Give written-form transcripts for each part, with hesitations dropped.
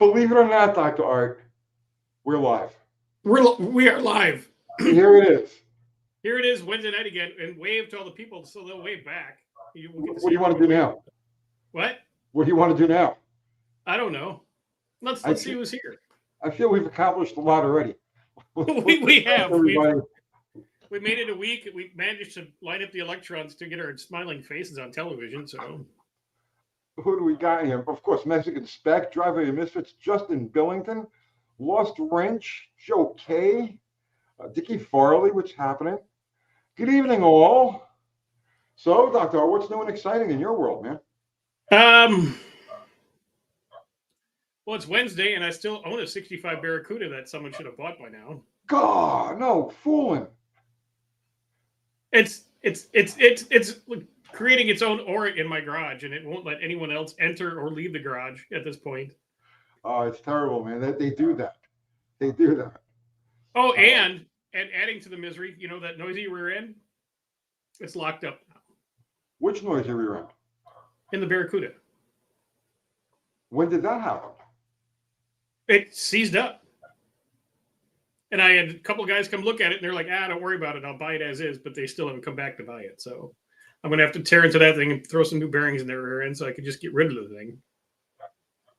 Believe it or not, Dr. Art, we're live. We are live. Here it is. Here it is, Wednesday night again, and wave to all the people so they'll wave back. What do you want to do now? What? What do you want to do now? I don't know. Let's see who's here. I feel we've accomplished a lot already. we have. Everybody. We made it a week. We managed to line up the electrons to get our smiling faces on television. So, who do we got here? Of course, Mexican Spec, Driver of Misfits, Justin Billington, Lost Wrench, Joe K, Dickie Farley, what's happening? Good evening, all. So, Dr. Art, what's new and exciting in your world, man? Well, it's Wednesday, and I still own a '65 Barracuda that someone should have bought by now. God, no, fooling. It's creating its own aura in my garage, and it won't let anyone else enter or leave the garage at this point. Oh, it's terrible, man. They do that. They do that. Oh, and adding to the misery, you know that noisy rear end? It's locked up now. Which noisy rear end? In the Barracuda. When did that happen? It seized up. And I had a couple of guys come look at it, and they're like, don't worry about it. I'll buy it as is, but they still haven't come back to buy it. So I'm going to have to tear into that thing and throw some new bearings in their rear end so I can just get rid of the thing.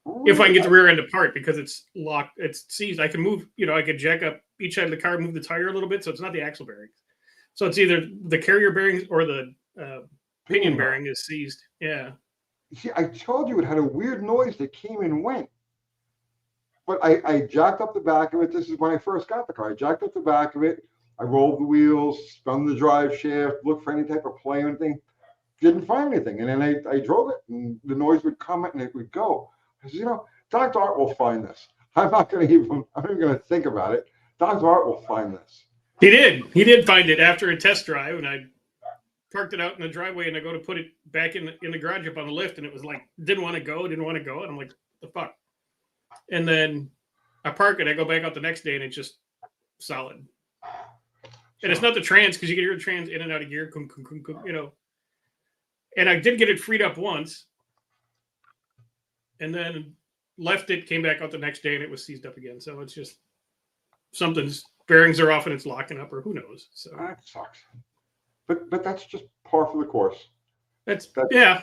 Ooh, if I can get the rear end apart, because it's locked, it's seized. I can move, I could jack up each side of the car, move the tire a little bit, so it's not the axle bearings. So it's either the carrier bearings or the pinion bearing is seized. Yeah. See, I told you it had a weird noise that came and went. But I jacked up the back of it. This is when I first got the car. I jacked up the back of it. I rolled the wheels, spun the drive shaft, looked for any type of play or anything. Didn't find anything. And then I drove it, and the noise would come and it would go. I said, Dr. Art will find this. I'm not even going to think about it. Dr. Art will find this. He did. He did find it after a test drive, and I parked it out in the driveway, and I go to put it back in the garage up on the lift, and it was like, didn't want to go. And I'm like, the fuck? And then I park it. I go back out the next day, and it's just solid. And it's not the trans, because you can hear the trans in and out of gear, And I did get it freed up once, and then left it, came back out the next day, and it was seized up again. So it's just something's bearings are off and it's locking up, or who knows. So that sucks. But that's just par for the course. That's yeah.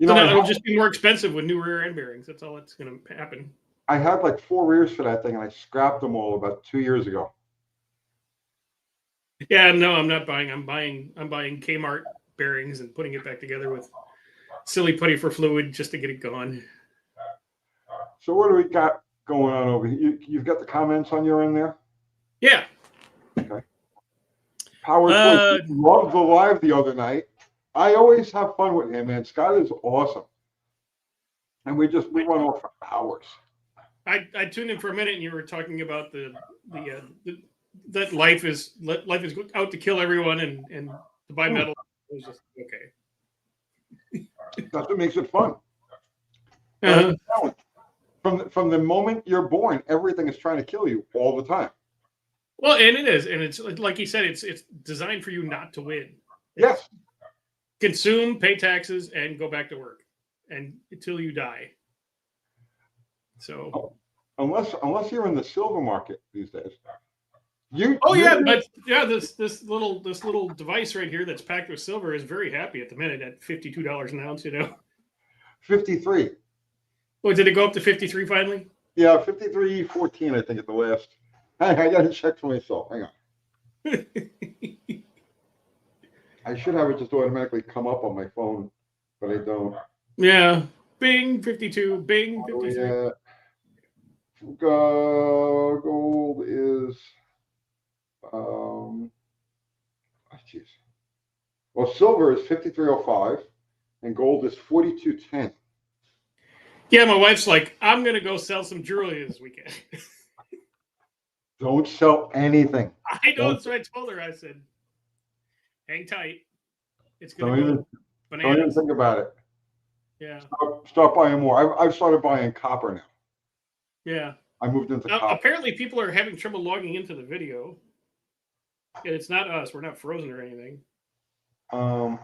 It'll just be more expensive with new rear end bearings. That's all that's going to happen. I had like 4 rears for that thing, and I scrapped them all about 2 years ago. Yeah, no, I'm not buying. I'm buying Kmart bearings and putting it back together with silly putty for fluid just to get it going. So what do we got going on over here? You've got the comments on your end there? Yeah. Okay. Power loved the live the other night. I always have fun with him, man. Scott is awesome. And we run off for hours. I tuned in for a minute, and you were talking about that life is out to kill everyone and to buy metal. It was just okay. That's what makes it fun. From the moment you're born, everything is trying to kill you all the time. Well, and it is, and it's like you said, it's designed for you not to win. Yes. Consume, pay taxes, and go back to work, and until you die. So, unless you're in the silver market these days, this little device right here that's packed with silver is very happy at the minute at $52 an ounce. 53. Oh, did it go up to 53 finally? Yeah, 53.14, I think at the last. I got to check for myself. Hang on. I should have it just automatically come up on my phone, but I don't. Yeah. Bing, 52. Bing, 53. Yeah. Gold is, well, silver is 53.05 and gold is 42.10. Yeah, my wife's like, I'm going to go sell some jewelry this weekend. Don't sell anything. I know, that's what I told her. I said, hang tight. It's going to go bananas. Don't even think about it. Yeah. Start buying more. I've started buying copper now. Yeah. I moved into copper. Apparently, people are having trouble logging into the video. And it's not us. We're not frozen or anything. And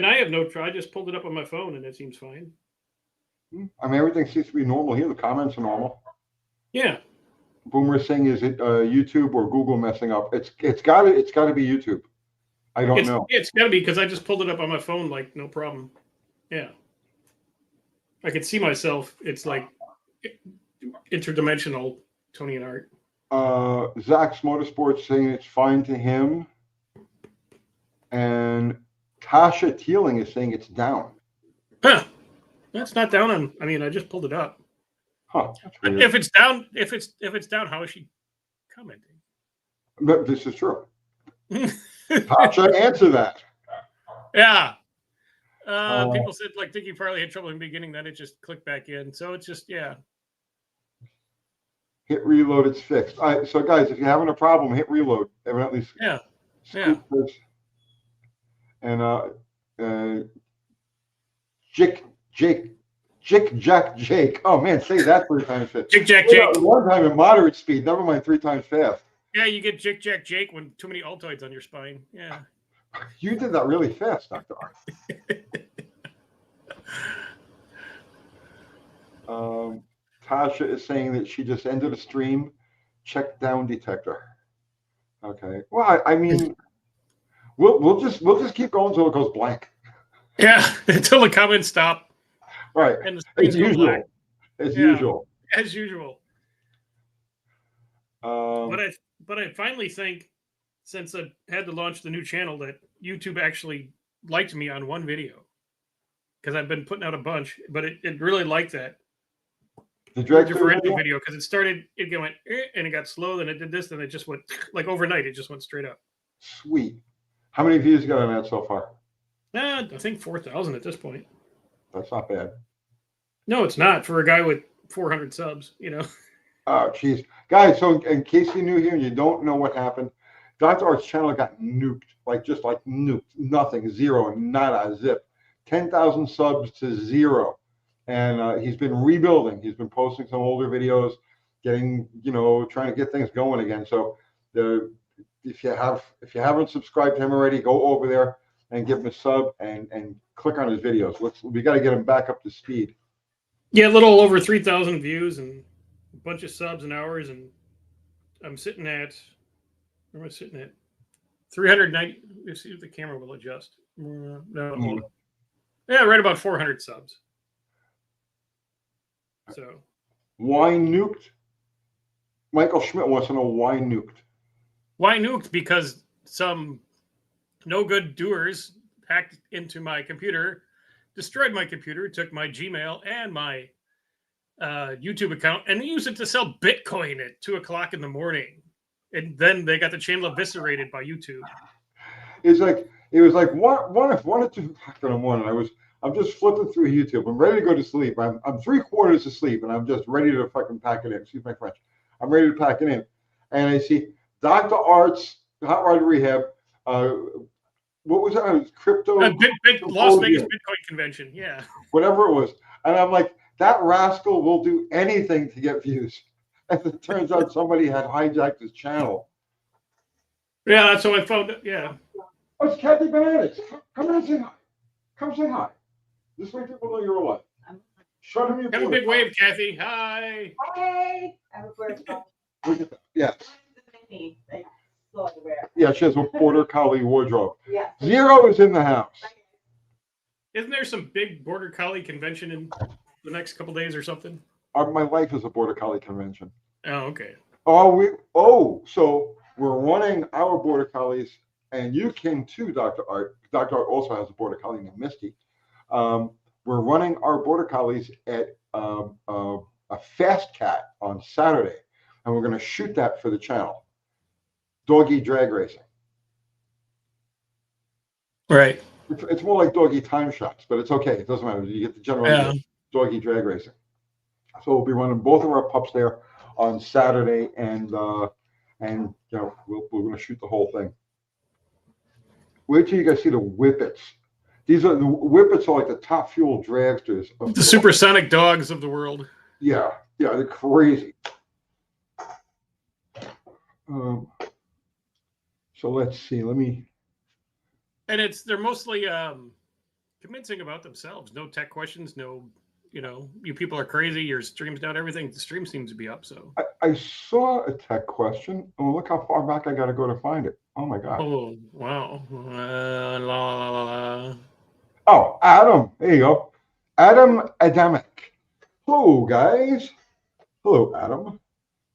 I have no trouble. I just pulled it up on my phone, and it seems fine. I mean, everything seems to be normal here. The comments are normal. Yeah. Boomer's saying, is it YouTube or Google messing up? It's got to be YouTube. I don't know. It's got to be because I just pulled it up on my phone, like no problem. Yeah. I could see myself. It's like interdimensional Tony and Art. Zach's Motorsports saying it's fine to him. And Tasha Teeling is saying it's down. Huh. That's not down on. I mean, I just pulled it up. Huh. If it's down, if it's down, how is she commenting? But this is true. Tasha, answer that. Yeah. People said like Dickie Farley had trouble in the beginning, then it just clicked back in. So it's just Hit reload, it's fixed. All right, so guys, if you're having a problem, hit reload. Evidently, yeah. And Jake. Oh man, say that 3 times fast. Jake. One time at moderate speed, never mind 3 times fast. Yeah, you get Jake when too many Altoids on your spine. Yeah. You did that really fast, Dr. Art. Tasha is saying that she just ended a stream. Check down detector. Okay. Well, I mean, we'll just keep going until it goes blank. Yeah, until the comments stop. Right. And the as usual. As usual. As usual. But I finally think, since I had to launch the new channel, that YouTube actually liked me on one video, because I've been putting out a bunch, but it really liked that. The differential video, because it went and it got slow, then it did this, then it just went like overnight. It just went straight up. Sweet. How many views you got on that so far? I think 4,000 at this point. That's not bad. No, it's not for a guy with 400 subs. Oh, geez, guys. So in case you're new here and you don't know what happened, Dr. Art's channel got nuked, just nuked. Nothing, zero, nada, zip. 10,000 subs to 0. And he's been rebuilding. He's been posting some older videos, trying to get things going again. So if you haven't subscribed to him already, go over there and give him a sub and click on his videos. We got to get him back up to speed. Yeah, a little over 3,000 views and a bunch of subs and hours, and I'm sitting at. Where am I sitting at? 390. Let's see if the camera will adjust. No, hold on. Yeah, right about 400 subs. So, why nuked? Michael Schmidt wants to know why nuked. Why nuked? Because some no good doers hacked into my computer, destroyed my computer, took my Gmail and my YouTube account, and used it to sell Bitcoin at 2:00 in the morning. And then they got the channel eviscerated by YouTube. It was like 1 or 2 o'clock in the morning. I'm just flipping through YouTube. I'm ready to go to sleep. I'm 3/4 asleep, and I'm just ready to fucking pack it in. Excuse my French. I'm ready to pack it in, and I see Dr. Art's Hot Rod Rehab. What was that? It was crypto. Las Vegas Bitcoin convention. Yeah. Whatever it was, and I'm like, that rascal will do anything to get views. And it turns out somebody had hijacked his channel. Yeah, that's how I found it. Yeah. Oh, it's Kathy Bananas. Come and say hi. Come say hi. This way people know you're alive. Shut him your Have a big wave, Kathy. Hi. Hi. I have a bird. Look at that. Yeah. Yeah, she has a border collie wardrobe. Yeah. 0 is in the house. Isn't there some big border collie convention in the next couple days or something? My wife is a border collie convention. Oh, okay. So we're running our border collies, and you can too, Dr. Art. Dr. Art also has a border collie named Misty. We're running our border collies at a Fast Cat on Saturday, and we're going to shoot that for the channel. Doggy drag racing. Right. It's more like doggy time shots, but it's okay. It doesn't matter. You get the general idea. Doggy drag racing. So we'll be running both of our pups there on Saturday, and we're going to shoot the whole thing. Wait till you guys see the Whippets. The Whippets are like the top fuel dragsters. The supersonic dogs of the world. Yeah, they're crazy. So let's see. And they're mostly convincing about themselves. No tech questions. No, you people are crazy. Your stream's down. Everything. The stream seems to be up. So. I saw a tech question. Oh, look how far back I got to go to find it. Oh my God. Oh wow. La, la, la, la. Oh, Adam. There you go. Adam Adamic. Hello, guys. Hello, Adam.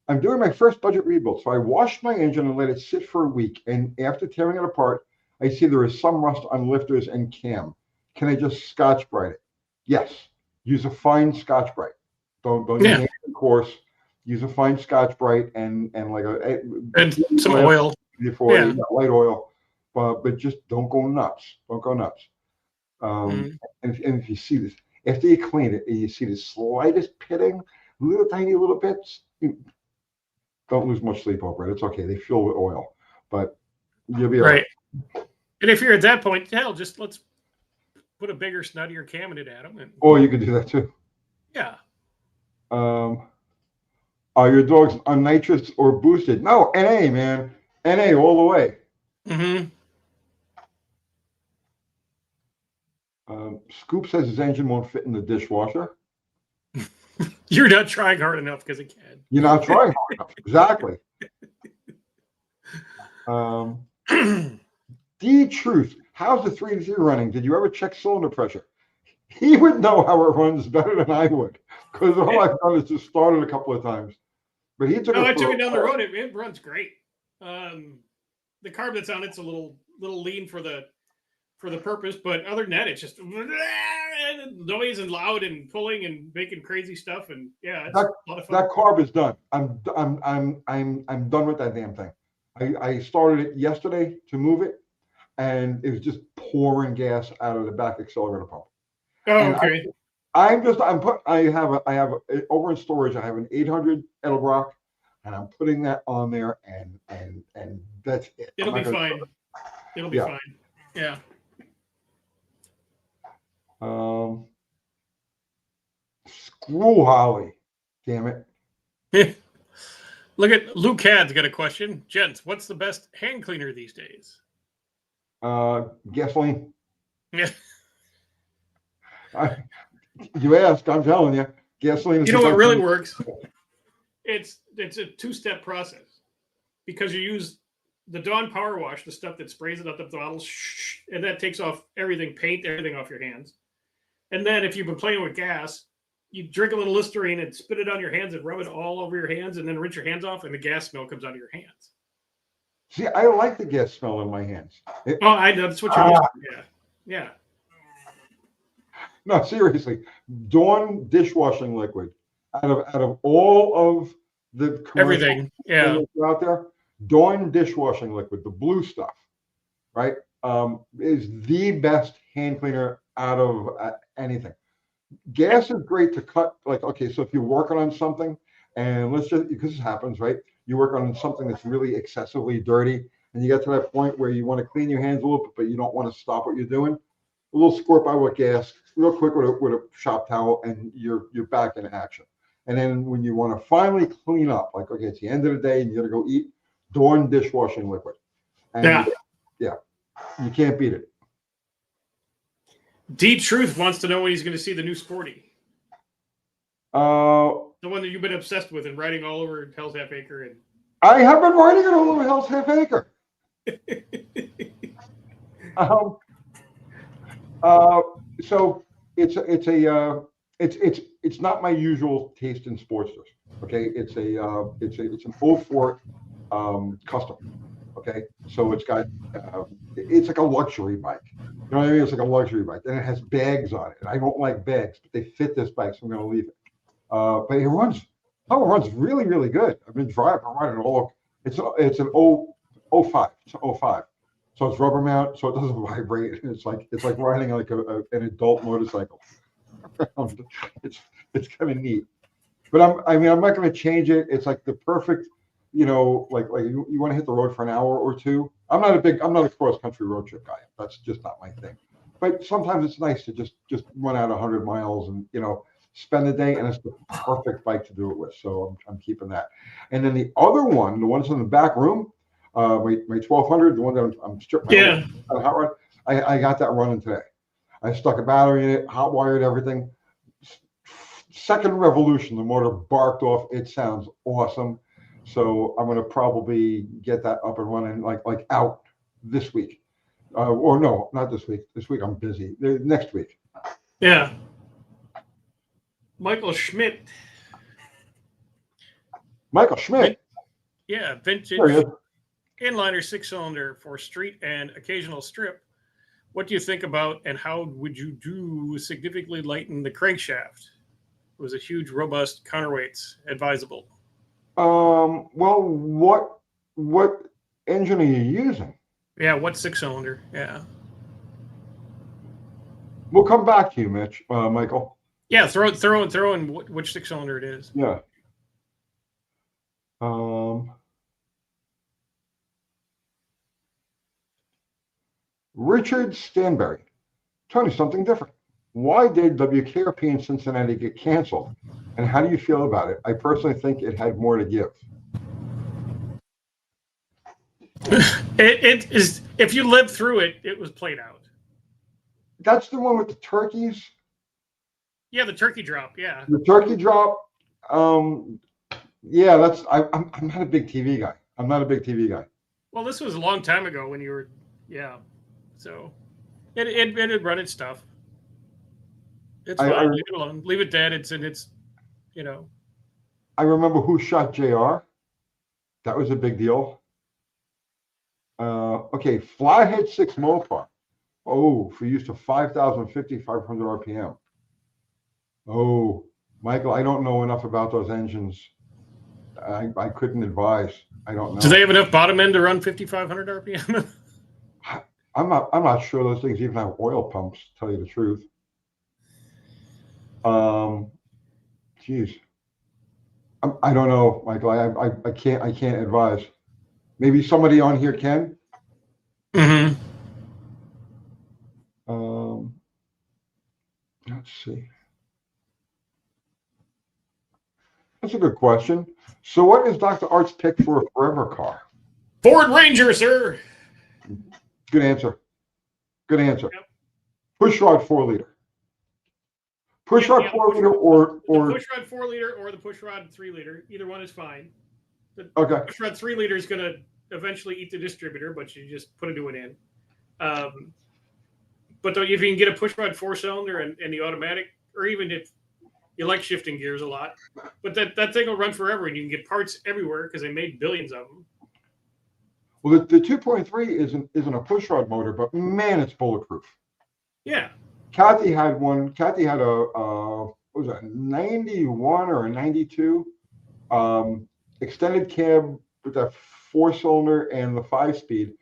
I'm doing my first budget rebuild, so I washed my engine and let it sit for a week. And after tearing it apart, I see there is some rust on lifters and cam. Can I just Scotch-Brite it? Yes. Use a fine Scotch-Brite. Don't use anything coarse. Use a fine Scotch-Brite and like and some oil. Before light oil, but just don't go nuts. Don't go nuts. And if you see this, after you clean it, and you see the slightest pitting, little tiny little bits, don't lose much sleep over it. It's okay. They fill with oil, but you'll be all right. And if you're at that point, hell, just let's put a bigger, snuttier cam in it, Adam. Oh, you can do that too. Yeah. Are your dogs on nitrous or boosted? No, NA, man. NA all the way. Mm-hmm. Scoop says his engine won't fit in the dishwasher. You're not trying hard enough because it can. You're not trying hard enough. Exactly. D Truth, how's the 3-3 running? Did you ever check cylinder pressure? He would know how it runs better than I would, because all I've done is just started a couple of times. But he took. I took it down the road. It runs great. The carb that's on it's a little lean for the purpose, but other than that, it's just noise and loud and pulling and making crazy stuff, and it's a lot of fun. That carb is done. I'm done with that damn thing. I started it yesterday to move it, and it was just pouring gas out of the back accelerator pump. Oh, okay. I have over in storage. I have an 800 Edelbrock, and I'm putting that on there, and that's it. It'll be fine. It'll be fine. Yeah. Screw Holly. Damn it. Look at Luke Had's got a question. Gents, what's the best hand cleaner these days? Gasoline. Yeah. You ask, I'm telling you. Gasoline. You know what really works? It's a two-step process, because you use the Dawn Power Wash, the stuff that sprays it up the bottle, and that takes off everything, paint, everything off your hands. And then if you've been playing with gas, you drink a little Listerine and spit it on your hands and rub it all over your hands, and then rinse your hands off, and the gas smell comes out of your hands. See, I like the gas smell in my hands. That's what you're Yeah. No, seriously. Dawn dishwashing liquid. Out of all of the everything out there, Dawn dishwashing liquid, the blue stuff, right, is the best hand cleaner out of anything. Gas is great to cut, like, okay, so if you're working on something, and let's just, because this happens, right? You work on something that's really excessively dirty, and you get to that point where you want to clean your hands a little bit, but you don't want to stop what you're doing. A little squirt by with gas, real quick with a shop towel, and you're back in action. And then when you want to finally clean up, like, okay, it's the end of the day and you're gonna go eat, Dawn dishwashing liquid. And you can't beat it. D Truth wants to know when he's going to see the new Sporty. The one that you've been obsessed with and riding all over Hell's Half Acre. And I have been riding it all over Hell's Half Acre. So it's not my usual taste in Sportsters. Okay, it's an 04 custom. Okay, so it's got it's like a luxury bike. You know what I mean? It's like a luxury bike, and it has bags on it. I don't like bags, but they fit this bike, so I'm going to leave it. But it runs really, really good. I've been riding it all. It's an 05. It's an 05. So it's rubber mount, so it doesn't vibrate. It's like riding like an adult motorcycle. It's kind of neat. But I'm not going to change it. It's like the perfect, like you want to hit the road for an hour or two. I'm not a cross country road trip guy. That's just not my thing. But sometimes it's nice to just run out 100 miles and spend the day, and it's the perfect bike to do it with. So I'm keeping that. And then the other one, the one that's in the back room, my 1200, the one that I'm stripping hot rod, I got that running today. I stuck a battery in it, hot wired everything, second revolution, the motor barked off. It sounds awesome. So I'm going to probably get that up and running like out this week. Or no, not this week. This week I'm busy. Next week. Yeah. Michael Schmidt. Michael Schmidt. Yeah, vintage There he is. inliner 6-cylinder for street and occasional strip. What do you think about, and how would you do significantly lighten the crankshaft? It was a huge, robust counterweights advisable. Well, what engine are you using? Yeah, what 6-cylinder? Yeah. We'll come back to you, Mitch, Michael. Yeah, throw in which 6-cylinder it is. Yeah. Richard Stanberry. Tony, something different. Why did WKRP in Cincinnati get canceled? And how do you feel about it? I personally think it had more to give. It is, if you lived through it, it was played out. That's the one with the turkeys. Yeah, the turkey drop. Yeah. The turkey drop. Yeah, that's. I'm not a big TV guy. I'm not a big TV guy. Well, this was a long time ago when you were. Yeah. So it had run its stuff. It's fine. Leave it alone. Leave it dead. It's you know. I remember Who Shot JR. That was a big deal. Okay, Flyhead 6 Mopar. Oh, for use to 5,050, 500 RPM. Oh, Michael, I don't know enough about those engines. I couldn't advise. I don't know. Do they have enough bottom end to run 5,500 RPM? I'm not sure those things even have oil pumps, to tell you the truth. Geez. I don't know, Michael. I can't advise. Maybe somebody on here can. Mm-hmm. Let's see. That's a good question. So what is Dr. Art's pick for a forever car? Ford Ranger, sir. Good answer. Good answer. Yep. Pushrod 4-liter. Pushrod 4-liter or the Pushrod 4-liter or the Pushrod 3-liter. Either one is fine. The Pushrod 3-liter is going to eventually eat the distributor, but you just put a new one in. But if you can get a Pushrod 4-cylinder and the automatic, or even if you like shifting gears a lot, but that thing will run forever, and you can get parts everywhere because they made billions of them. Well, the 2.3 isn't a pushrod motor, but man, it's bulletproof. Yeah. Kathy had one. Kathy had what was that, 91 or a 92 extended cab with that 4-cylinder and the 5-speed,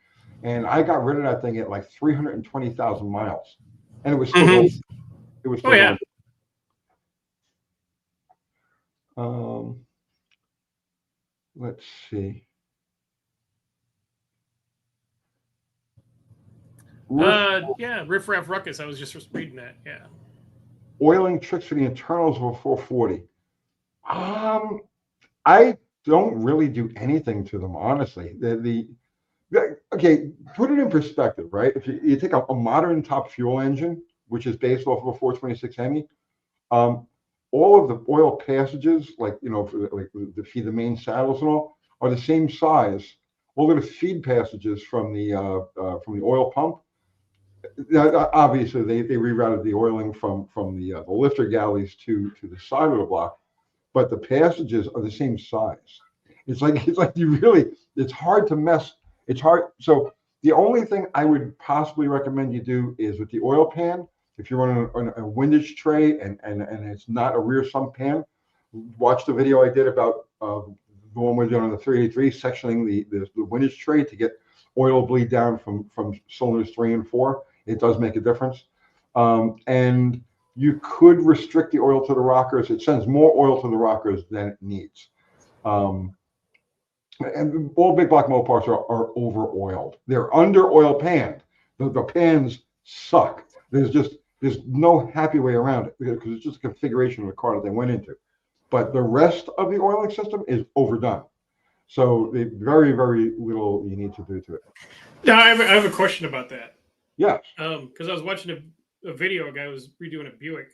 and I got rid of that thing at like 320,000 miles, and it was still it was still yeah. Let's see. Riff Raff Ruckus. I was just reading that. Yeah. Oiling tricks for the internals of a 440. I don't really do anything to them, honestly. Okay, put it in perspective, right? If you take a modern top fuel engine, which is based off of a 426 Hemi, all of the oil passages, like to feed the main saddles and all, are the same size. All of the feed passages from the oil pump. Obviously, they rerouted the oiling from the lifter galleys to the side of the block, but the passages are the same size. It's like it's hard to mess. It's hard. So the only thing I would possibly recommend you do is with the oil pan. If you're running a windage tray and it's not a rear sump pan, watch the video I did about the one we're doing on the 383, sectioning the windage tray to get oil bleed down from cylinders 3 and 4. It does make a difference. And you could restrict the oil to the rockers. It sends more oil to the rockers than it needs. And all big block Mopars are over oiled. They're under oil panned. The pans suck. There's no happy way around it because it's just a configuration of the car that they went into. But the rest of the oiling system is overdone. So very, very little you need to do to it. Now, I have a question about that. Yes. Because I was watching a video, a guy was redoing a Buick,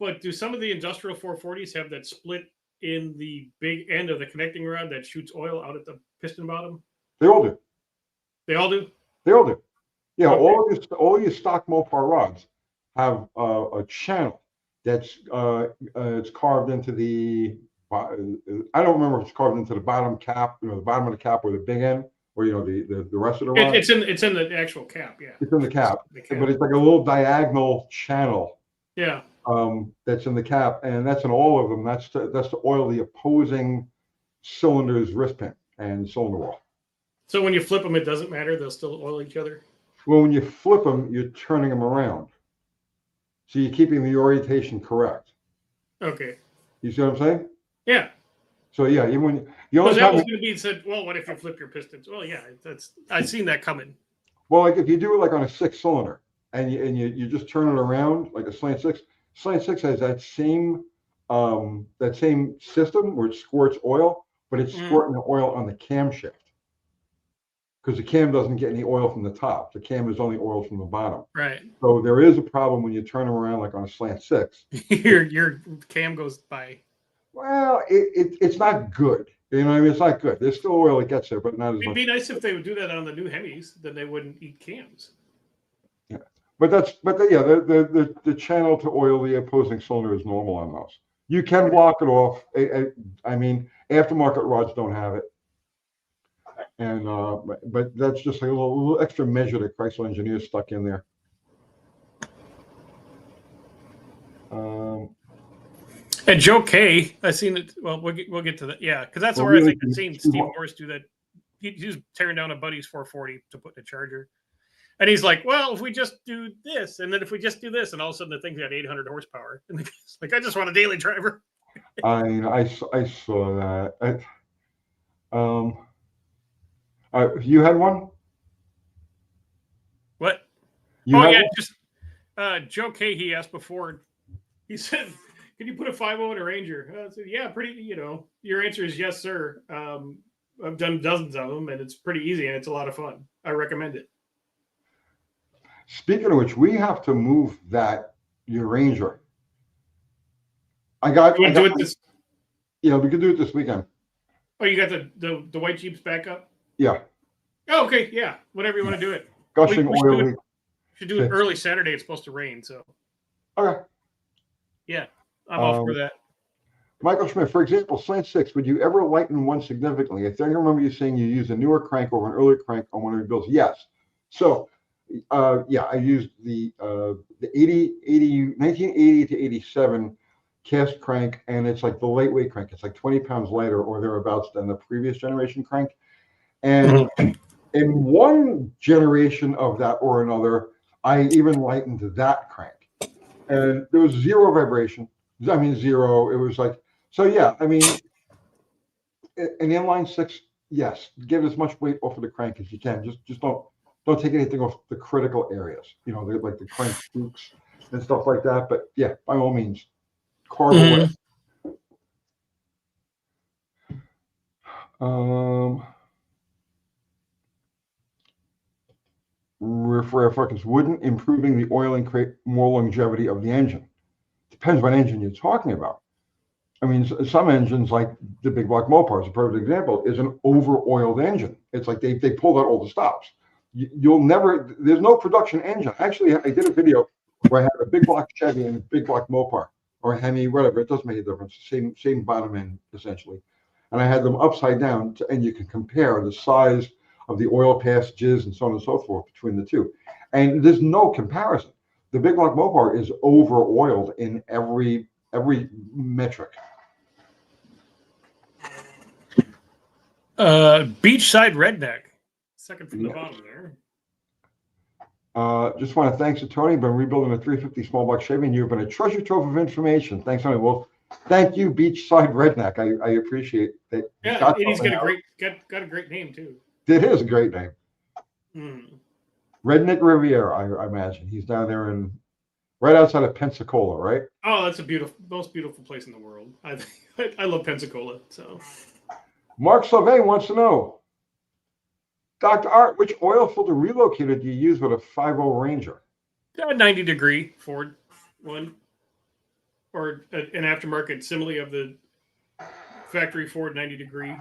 But do some of the industrial 440s have that split in the big end of the connecting rod that shoots oil out at the piston bottom? They all do. They all do. They all do. Yeah, Okay. all your stock Mopar rods have a channel that's it's carved into the. I don't remember if it's carved into the bottom cap, the bottom of the cap or the big end, or the rest of the rod. It's in the actual cap. Yeah. It's in the cap, The cap. but it's like a little diagonal channel. Yeah. That's in the cap, and that's in all of them. That's to oil the opposing cylinder's wrist pin and cylinder wall. So when you flip them, it doesn't matter. They'll still oil each other. Well, when you flip them, you're turning them around, so you're keeping the orientation correct. Okay. You see what I'm saying? Yeah. So yeah, even when the Because only that time, was going to be said. Well, what if you flip your pistons? Well, yeah, I've seen that coming. well, like if you do it like on a 6-cylinder and you just turn it around like a slant six. Slant six has that same system where it squirts oil, but it's squirting the oil on the camshaft because the cam doesn't get any oil from the top. The cam is only oil from the bottom. Right. So there is a problem when you turn them around like on a slant six. your cam goes by. Well, it's not good. You know what I mean? It's not good. There's still oil that gets there, but not as It'd much. be nice if they would do that on the new Hemis, then they wouldn't eat cams. Yeah. The channel to oil the opposing cylinder is normal on those. You can block it off. I mean, aftermarket rods don't have it. And but that's just a little extra measure that Chrysler engineers stuck in there. And Joe K, I seen it. Well, we'll get to that. Yeah, because that's where I think I've seen Steve Morris do that. He was tearing down a buddy's 440 to put in a charger, and he's like, "Well, if we just do this, and then if we just do this, and all of a sudden the thing's got 800 horsepower," and it's like, I just want a daily driver. I saw that. You had one? What? You oh had yeah, one? just Joe K. He asked before. He said, "Can you put a 5.0 in a Ranger?" I said, "Yeah, pretty. Your answer is yes, sir. I've done dozens of them, and it's pretty easy, and it's a lot of fun. I recommend it." Speaking of which, we have to move your Ranger. You want to do it this? Yeah, we can do it this weekend. Oh, you got the white Jeeps back up? Yeah. Oh, okay. Yeah. Whatever you want to do it. Gushing oil leak. Should do it early Saturday. It's supposed to rain, so. Okay. Yeah, I'm all for that. Michael Schmidt, for example, slant six, would you ever lighten one significantly? I think I remember you saying you used a newer crank over an earlier crank on one of your builds. Yes. So, I used the 1980 to 87 cast crank, and it's like the lightweight crank. It's like 20 pounds lighter or thereabouts than the previous generation crank. And in one generation of that or another, I even lightened that crank. And there was zero vibration. I mean, zero. It was like, so yeah, I mean, an inline six, yes, get as much weight off of the crank as you can. Just don't take anything off the critical areas, like the crank spooks and stuff like that. But yeah, by all means, carve away. Wouldn't improving the oiling create more longevity of the engine? Depends what engine you're talking about. I mean, some engines, like the big block Mopar, is a perfect example, is an over-oiled engine. It's like they pulled out all the stops. There's no production engine. Actually, I did a video where I had a big block Chevy and a big block Mopar, or Hemi, whatever. It doesn't make a difference. Same bottom end, essentially. And I had them upside down, and you can compare the size of the oil passages and so on and so forth between the two. And there's no comparison. The big block Mopar is over-oiled in every metric. Beachside Redneck, second from the bottom there. Just want to thanks to Tony. Been rebuilding a 350 small block Chevy, and you've been a treasure trove of information. Thanks, Tony. Well, thank you, Beachside Redneck. I appreciate that. Yeah, and he's got a great name too. It is a great name. Redneck Riviera, I imagine. He's down there right outside of Pensacola, right? Oh, that's most beautiful place in the world. I love Pensacola. So, Mark Sauvé wants to know, Dr. Art, which oil filter relocator do you use with a 5.0 Ranger? 90 degree Ford one. or an aftermarket simile of the factory Ford 90 degree.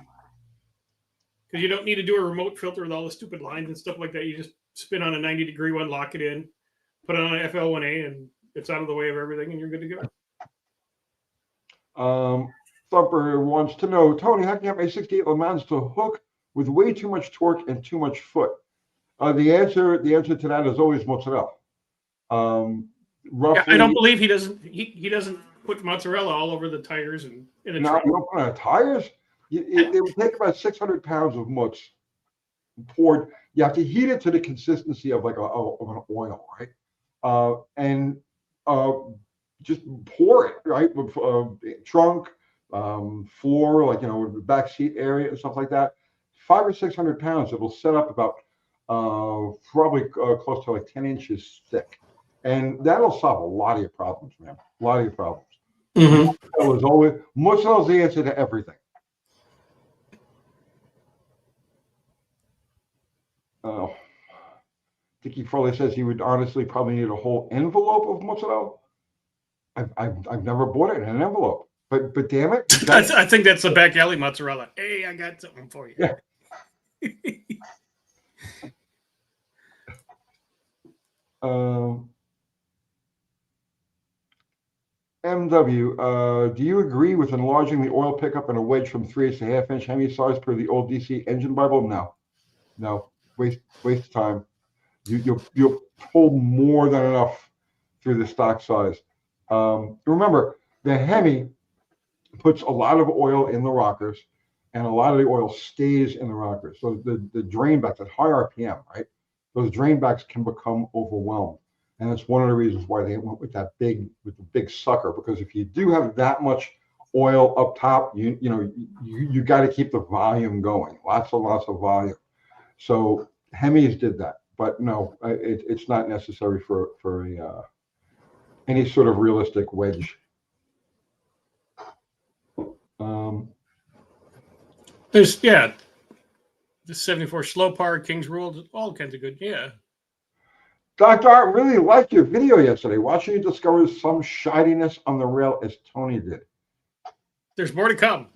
Because you don't need to do a remote filter with all the stupid lines and stuff like that. You just spin on a 90-degree one, lock it in, put it on an FL1A, and it's out of the way of everything, and you're good to go. Thumper wants to know, Tony, how can you have a 68 Le Mans to hook with way too much torque and too much foot? The answer to that is always mozzarella. Roughly, I don't believe he doesn't put mozzarella all over the tires and in the truck. You don't put on tires. It would take about 600 pounds of mozz poured. You have to heat it to the consistency of like of an oil, right? And just pour it, right? With trunk, floor, like the back seat area and stuff like that. 500 or 600 pounds. It will set up about probably close to like 10 inches thick, and that'll solve a lot of your problems, man. A lot of your problems. Mm-hmm. Mozzarella is the answer to everything. Dickie Furley says he would honestly probably need a whole envelope of mozzarella. I've never bought it in an envelope, but damn it, I think that's the back alley mozzarella. Hey, I got something for you. Yeah. MW, do you agree with enlarging the oil pickup and a wedge from 3/8 to 1/2 inch Hemi size per the old DC engine Bible? No, waste of time. You'll pull more than enough through the stock size. Remember, the Hemi puts a lot of oil in the rockers, and a lot of the oil stays in the rockers. So the drain backs at high RPM, right? Those drain backs can become overwhelmed. And that's one of the reasons why they went with the big sucker, because if you do have that much oil up top, you got to keep the volume going, lots of volume. So Hemis did that, but no, it's not necessary for any sort of realistic wedge. There's the 74 slow power, King's Rule, all kinds of good. Yeah. Dr. Art really liked your video yesterday, watching you discover some shininess on the rail as Tony did. There's more to come.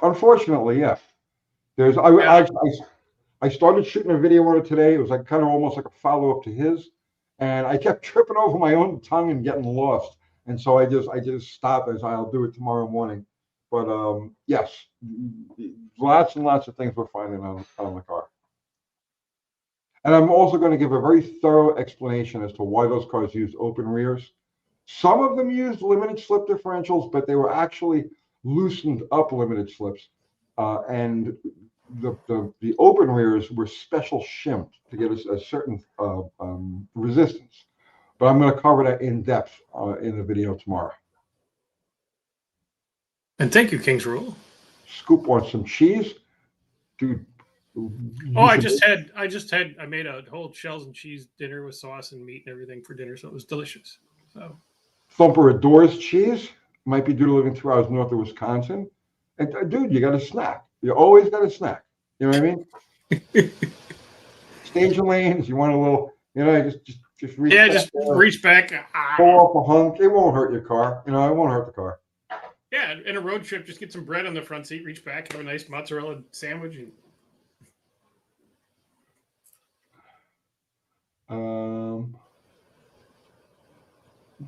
Unfortunately, yes. I started shooting a video on it today. It was like kind of almost like a follow-up to his, and I kept tripping over my own tongue and getting lost. And so I just stopped. As I'll do it tomorrow morning. But yes, lots and lots of things we're finding on the car. And I'm also going to give a very thorough explanation as to why those cars use open rears. Some of them used limited slip differentials, but they were actually loosened up limited slips. And the open rears were special shimped to get a certain resistance. But I'm going to cover that in depth in the video tomorrow. And thank you, King's Rule. Scoop on some cheese, dude. Oh, I made a whole shells and cheese dinner with sauce and meat and everything for dinner, so it was delicious. So Thumper adores cheese. Might be due to living 2 hours north of Wisconsin. And dude, you got a snack. You always got a snack. You know what I mean? Stage lanes. You want a little, just reach. Yeah, just reach back. Pull off a hunk. It won't hurt your car. It won't hurt the car. Yeah, in a road trip, just get some bread on the front seat, reach back, have a nice mozzarella sandwich.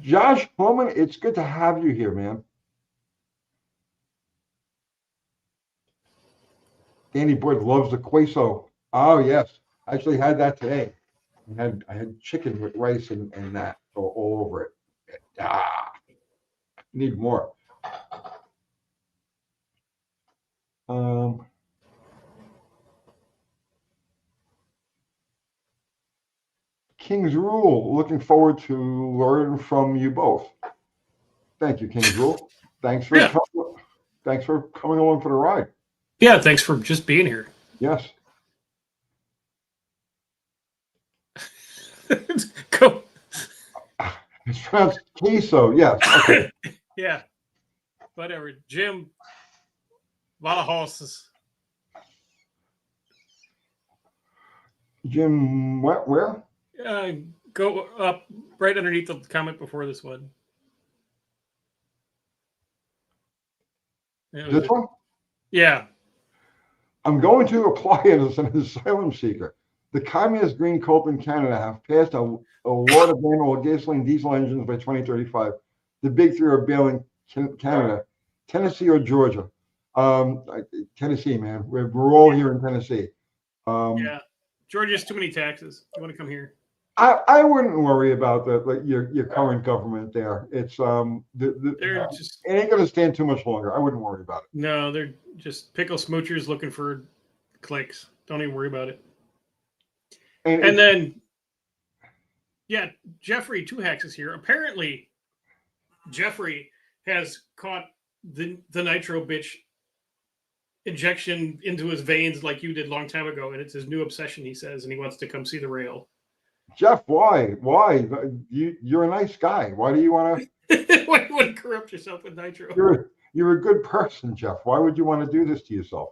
Josh Holman, it's good to have you here, man. Danny Boyd loves the queso. Oh yes, I actually had that today. I had chicken with rice and that all over it. Need more. King's Rule, looking forward to learn from you both. Thank you, King's Rule. Thanks for coming along for the ride. Yeah, thanks for just being here. Yes. Go. It's pronounced queso. Yes. Okay. Yeah. Whatever. Jim. A lot of horses. Jim, where? Go up right underneath the comment before this one. This one? Yeah. I'm going to apply it as an asylum seeker. The Communist Green Cult in Canada have passed a law to ban all gasoline diesel engines by 2035. The big three are bailing Canada, Tennessee or Georgia. Tennessee, man. We're all here in Tennessee. Yeah. Georgia's too many taxes. You want to come here? I wouldn't worry about your current government there. It's They're just it ain't gonna stand too much longer. I wouldn't worry about it. no, they're just pickle smoochers looking for clicks. Don't even worry about it. And then, yeah, Jeffrey Two Hacks is here. Apparently, Jeffrey has caught the nitro bitch injection into his veins like you did a long time ago, and it's his new obsession, he says, and he wants to come see the rail. Jeff, why? You're a nice guy. Why do you want to? Why do you want to corrupt yourself with nitro? You're a good person, Jeff. Why would you want to do this to yourself?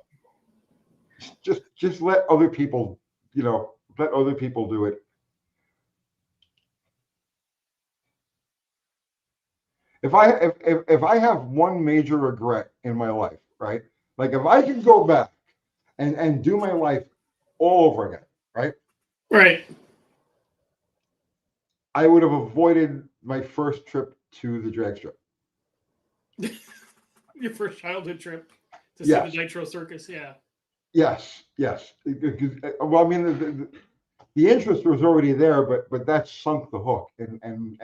Just let other people, let other people do it. If I have one major regret in my life, right? Like if I could go back and do my life all over again, right? Right. I would have avoided my first trip to the drag strip. Your first childhood trip to yes. see the Nitro Circus, yeah. Yes. Well, I mean, the interest was already there, but that sunk the hook. And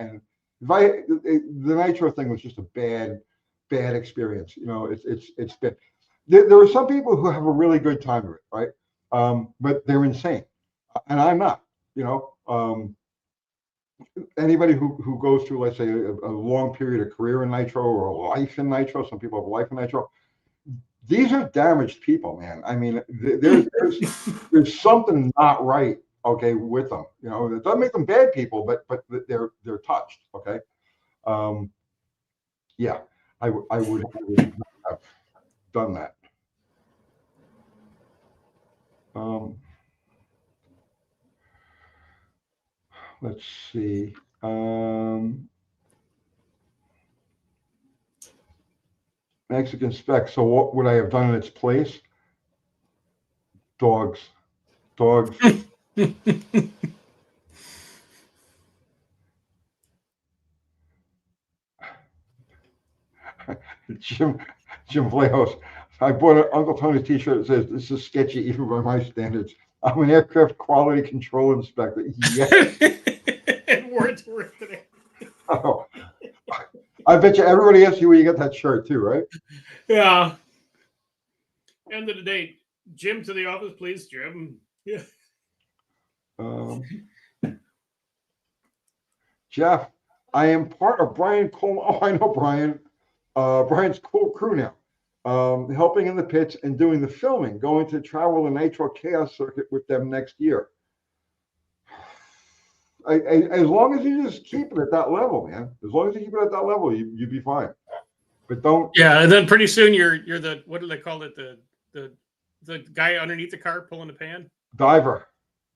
the Nitro thing was just a bad experience. It's been. There are some people who have a really good time with it, right? But they're insane, and I'm not. Anybody who goes through, let's say, a long period of career in Nitro or a life in Nitro, some people have a life in Nitro. These are damaged people, man. I mean, there's something not right, okay, with them. It doesn't make them bad people, but they're touched, okay. Yeah, I would have done that. Let's see. Mexican spec. So what would I have done in its place? Dogs. Jim Vlahos. I bought an Uncle Tony's t-shirt that says, "This is sketchy even by my standards. I'm an aircraft quality control inspector." Yes. And words worth today. Oh, I bet you everybody asks you where you got that shirt too, right? Yeah. End of the day. Jim to the office, please, Jim. Yeah. Jeff, I am part of Brian Coleman. Oh, I know Brian. Brian's cool crew now. Helping in the pits and doing the filming, going to travel the Nitro Chaos circuit with them next year. As long as you just keep it at that level, man. As long as you keep it at that level, you'd be fine. But don't. Yeah, and then pretty soon you're the, what do they call it? The guy underneath the car pulling the pan. Diver.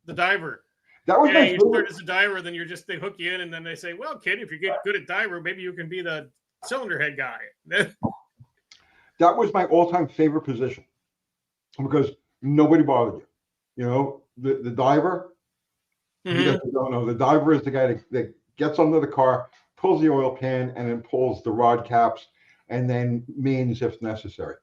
The diver. That was you start as a diver, then they hook you in, and then they say, "Well, kid, if you get good at diver, maybe you can be the cylinder head guy." That was my all-time favorite position because nobody bothered you. The diver. Mm-hmm. You guys don't know, the diver is the guy that gets under the car, pulls the oil pan, and then pulls the rod caps, and then mains if necessary.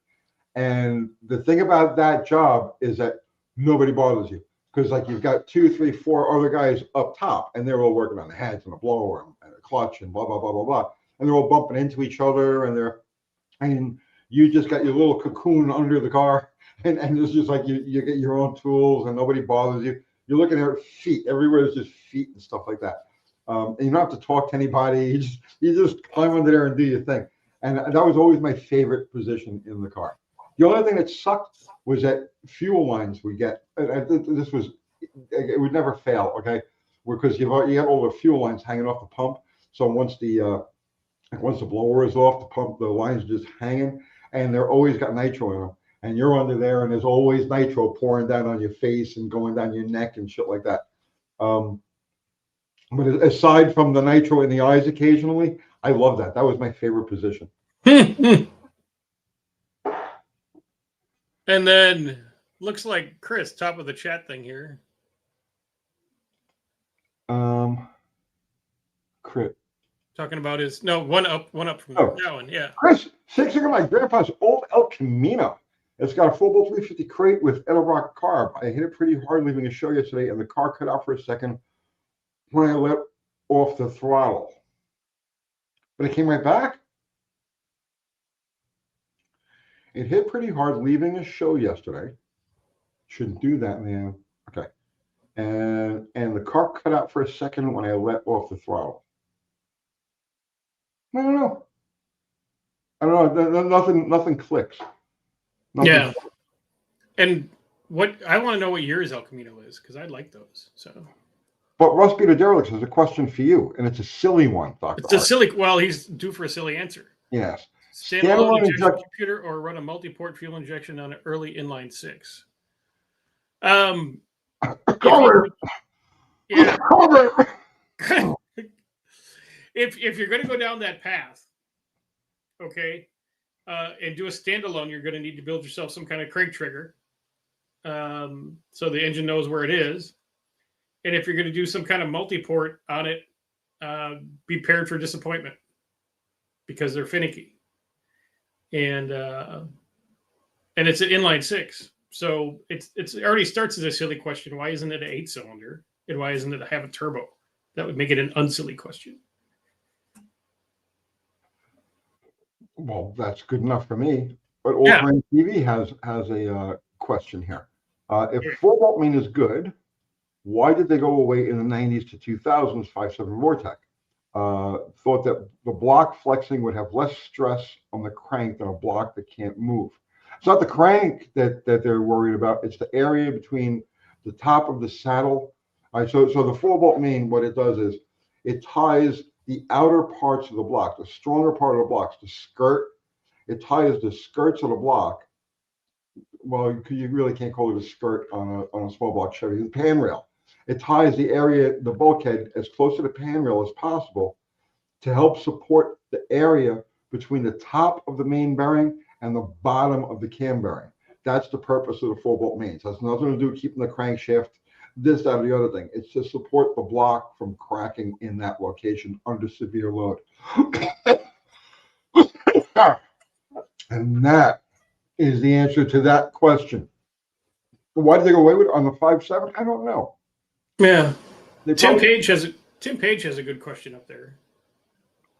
And the thing about that job is that nobody bothers you because, like, you've got 2, 3, 4 other guys up top, and they're all working on the heads and the blower and the clutch and blah blah blah blah blah, and they're all bumping into each other, and you just got your little cocoon under the car, and it's just like you get your own tools, and nobody bothers you. You're looking at feet everywhere. There's just feet and stuff like that. And you don't have to talk to anybody. You just climb under there and do your thing. And that was always my favorite position in the car. The only thing that sucked was that fuel lines we get. It would never fail, okay? Because you have all the fuel lines hanging off the pump. So once the blower is off, the lines just hanging, and they're always got nitro in them. And you're under there, and there's always nitro pouring down on your face and going down your neck and shit like that. But aside from the nitro in the eyes occasionally, I love that. That was my favorite position. And then looks like Chris, top of the chat thing here. Crit. Talking about his one up from Oh. that one, yeah. Chris, 6 of my grandpa's old El Camino. It's got a full bolt 350 crate with Edelbrock carb. I hit it pretty hard leaving the show yesterday, and the car cut out for a second when I let off the throttle. But it came right back. It hit pretty hard leaving the show yesterday. Shouldn't do that, man. Okay. And the car cut out for a second when I let off the throttle. I don't know. Nothing clicks. Nothing Yeah. And what I want to know what yours El Camino is, because I like those. So. But Russ Peter Derricks has a question for you, and it's a silly one, Dr. It's a Hart. silly. Well, he's due for a silly answer. Yes. Standalone injection computer or run a multi-port fuel injection on an early inline 6. Yeah. If you're going to go down that path, okay, and do a standalone, you're going to need to build yourself some kind of crank trigger, so the engine knows where it is. And if you're going to do some kind of multi-port on it, be prepared for disappointment because they're finicky. And it's an inline 6, so it already starts as a silly question. Why isn't it an 8-cylinder, and why isn't it have a turbo? That would make it an unsilly question. Well, that's good enough for me. But Old Terrain TV has a question here. If 4-volt main is good, why did they go away in the 90s to 2000s 5.7 Vortec? Thought that the block flexing would have less stress on the crank than a block that can't move. It's not the crank that they're worried about. It's the area between the top of the saddle. All right, so the 4-volt main, what it does is it ties the outer parts of the block, the stronger part of the blocks, the skirt. It ties the skirts of the block. Well, you really can't call it a skirt on a small block Chevy. The pan rail. It ties the area, the bulkhead, as close to the pan rail as possible to help support the area between the top of the main bearing and the bottom of the cam bearing. That's the purpose of the 4-volt mains. It has nothing to do with keeping the crankshaft, this, that, or the other thing. It's to support the block from cracking in that location under severe load. And that is the answer to that question. Why did they go away with it on the 5.7? I don't know. Yeah. Tim Page has a good question up there.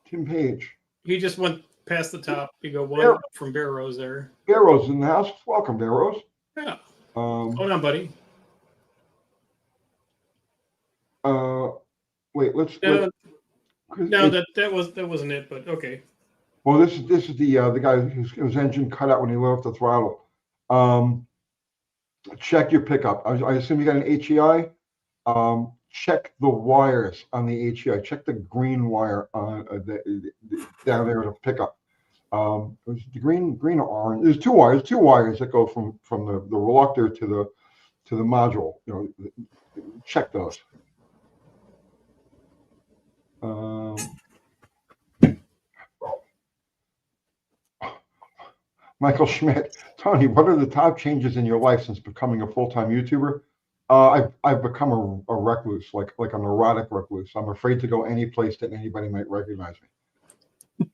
Tim Page. He just went past the top. You go one from Bear Rose there. Bear Rose in the house. Welcome, Bear Rose. Yeah. Hold on, buddy. Wait, let's. No, that wasn't it. But okay. Well, this is the guy whose engine cut out when he let off the throttle. Check your pickup. I assume you got an HEI. Check the wires on the HEI. Check the green wire on down there in the pickup. It was the green or orange. There's two wires that go from the reluctor to the module. You know, check those. Michael Schmidt, Tony, what are the top changes in your life since becoming a full-time YouTuber? I've become a recluse, like a neurotic recluse. I'm afraid to go any place that anybody might recognize me.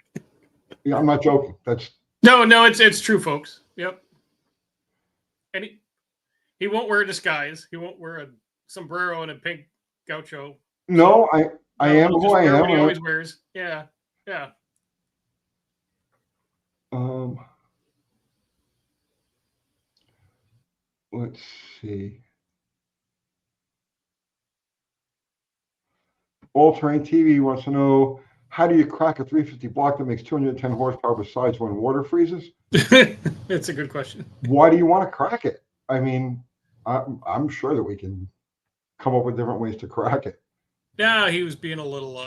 Yeah, I'm not joking. That's no, it's true, folks. Yep. And he won't wear a disguise. He won't wear a sombrero and a pink gaucho. No, I am who I am. He always wears. Yeah. Let's see. All Terrain TV wants to know, how do you crack a 350 block that makes 210 horsepower besides when water freezes? It's a good question. Why do you want to crack it? I mean, I'm sure that we can come up with different ways to crack it. Yeah, he was being a little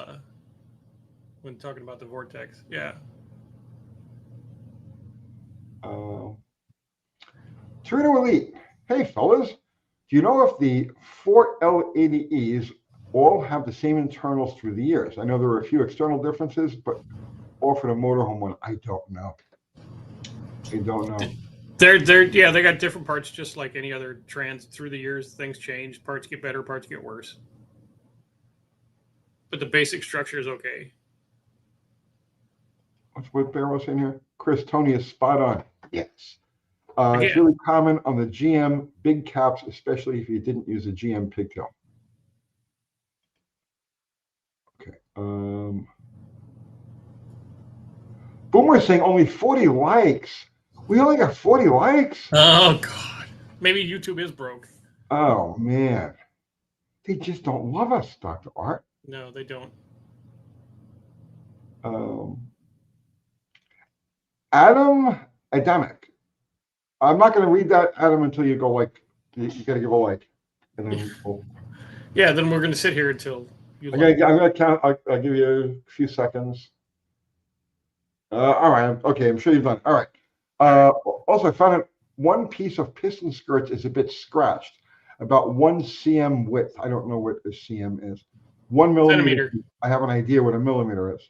when talking about the Vortex. Yeah. Torino Elite. Hey, fellas. Do you know if the Fort L80Es all have the same internals through the years? I know there are a few external differences, but all for the motorhome one, I don't know. They're they got different parts, just like any other trans. Through the years, things change. Parts get better, parts get worse. But the basic structure is okay. What's what Barrow's in here? Chris, Tony is spot on. Yes. It's Again. really common on the GM big caps, especially if you didn't use a GM pigtail. Okay. Boomer's saying only 40 likes. We only got 40 likes. Oh God, maybe YouTube is broke. Oh man, they just don't love us, Dr. Art. No, they don't. Adam Adamic. I'm not going to read that, Adam, until you go like. You got to give a like, and then we'll, Yeah, then we're going to sit here until you. I'm going to count. I'll give you a few seconds. All right. Okay, I'm sure you've done. All right. Also, I found out one piece of piston skirts is a bit scratched, about 1 cm width. I don't know what a cm is. 1 millimeter. I have an idea what a millimeter is.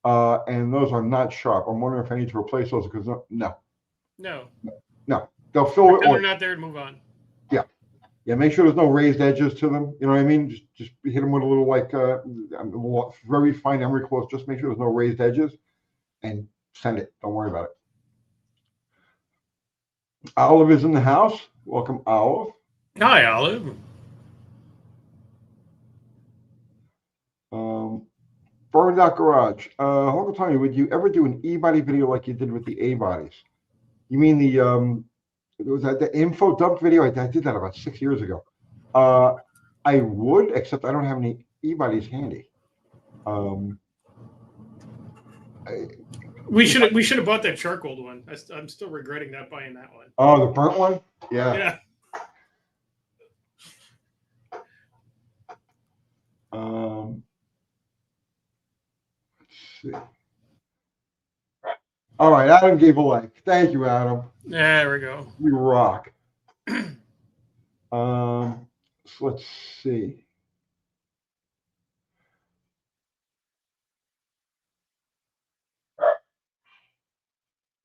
And those are not sharp. I'm wondering if I need to replace those because no. They'll fill it. They're not there to move on. Yeah, make sure there's no raised edges to them. You know what I mean? Just hit them with a little very fine emery close. Just make sure there's no raised edges, and send it. Don't worry about it. Olive is in the house. Welcome, Olive. Hi, Olive. Burned Out Garage. Uncle Tony, would you ever do an E-body video like you did with the A-bodies? You mean the was that the info dump video? I did that about 6 years ago. I would, except I don't have any E-bodies handy. We should have bought that charcoal one. I'm still regretting not buying that one. Oh, the burnt one? Yeah. Let's see. All right, Adam gave a like. Thank you, Adam. There we go. We rock. So let's see.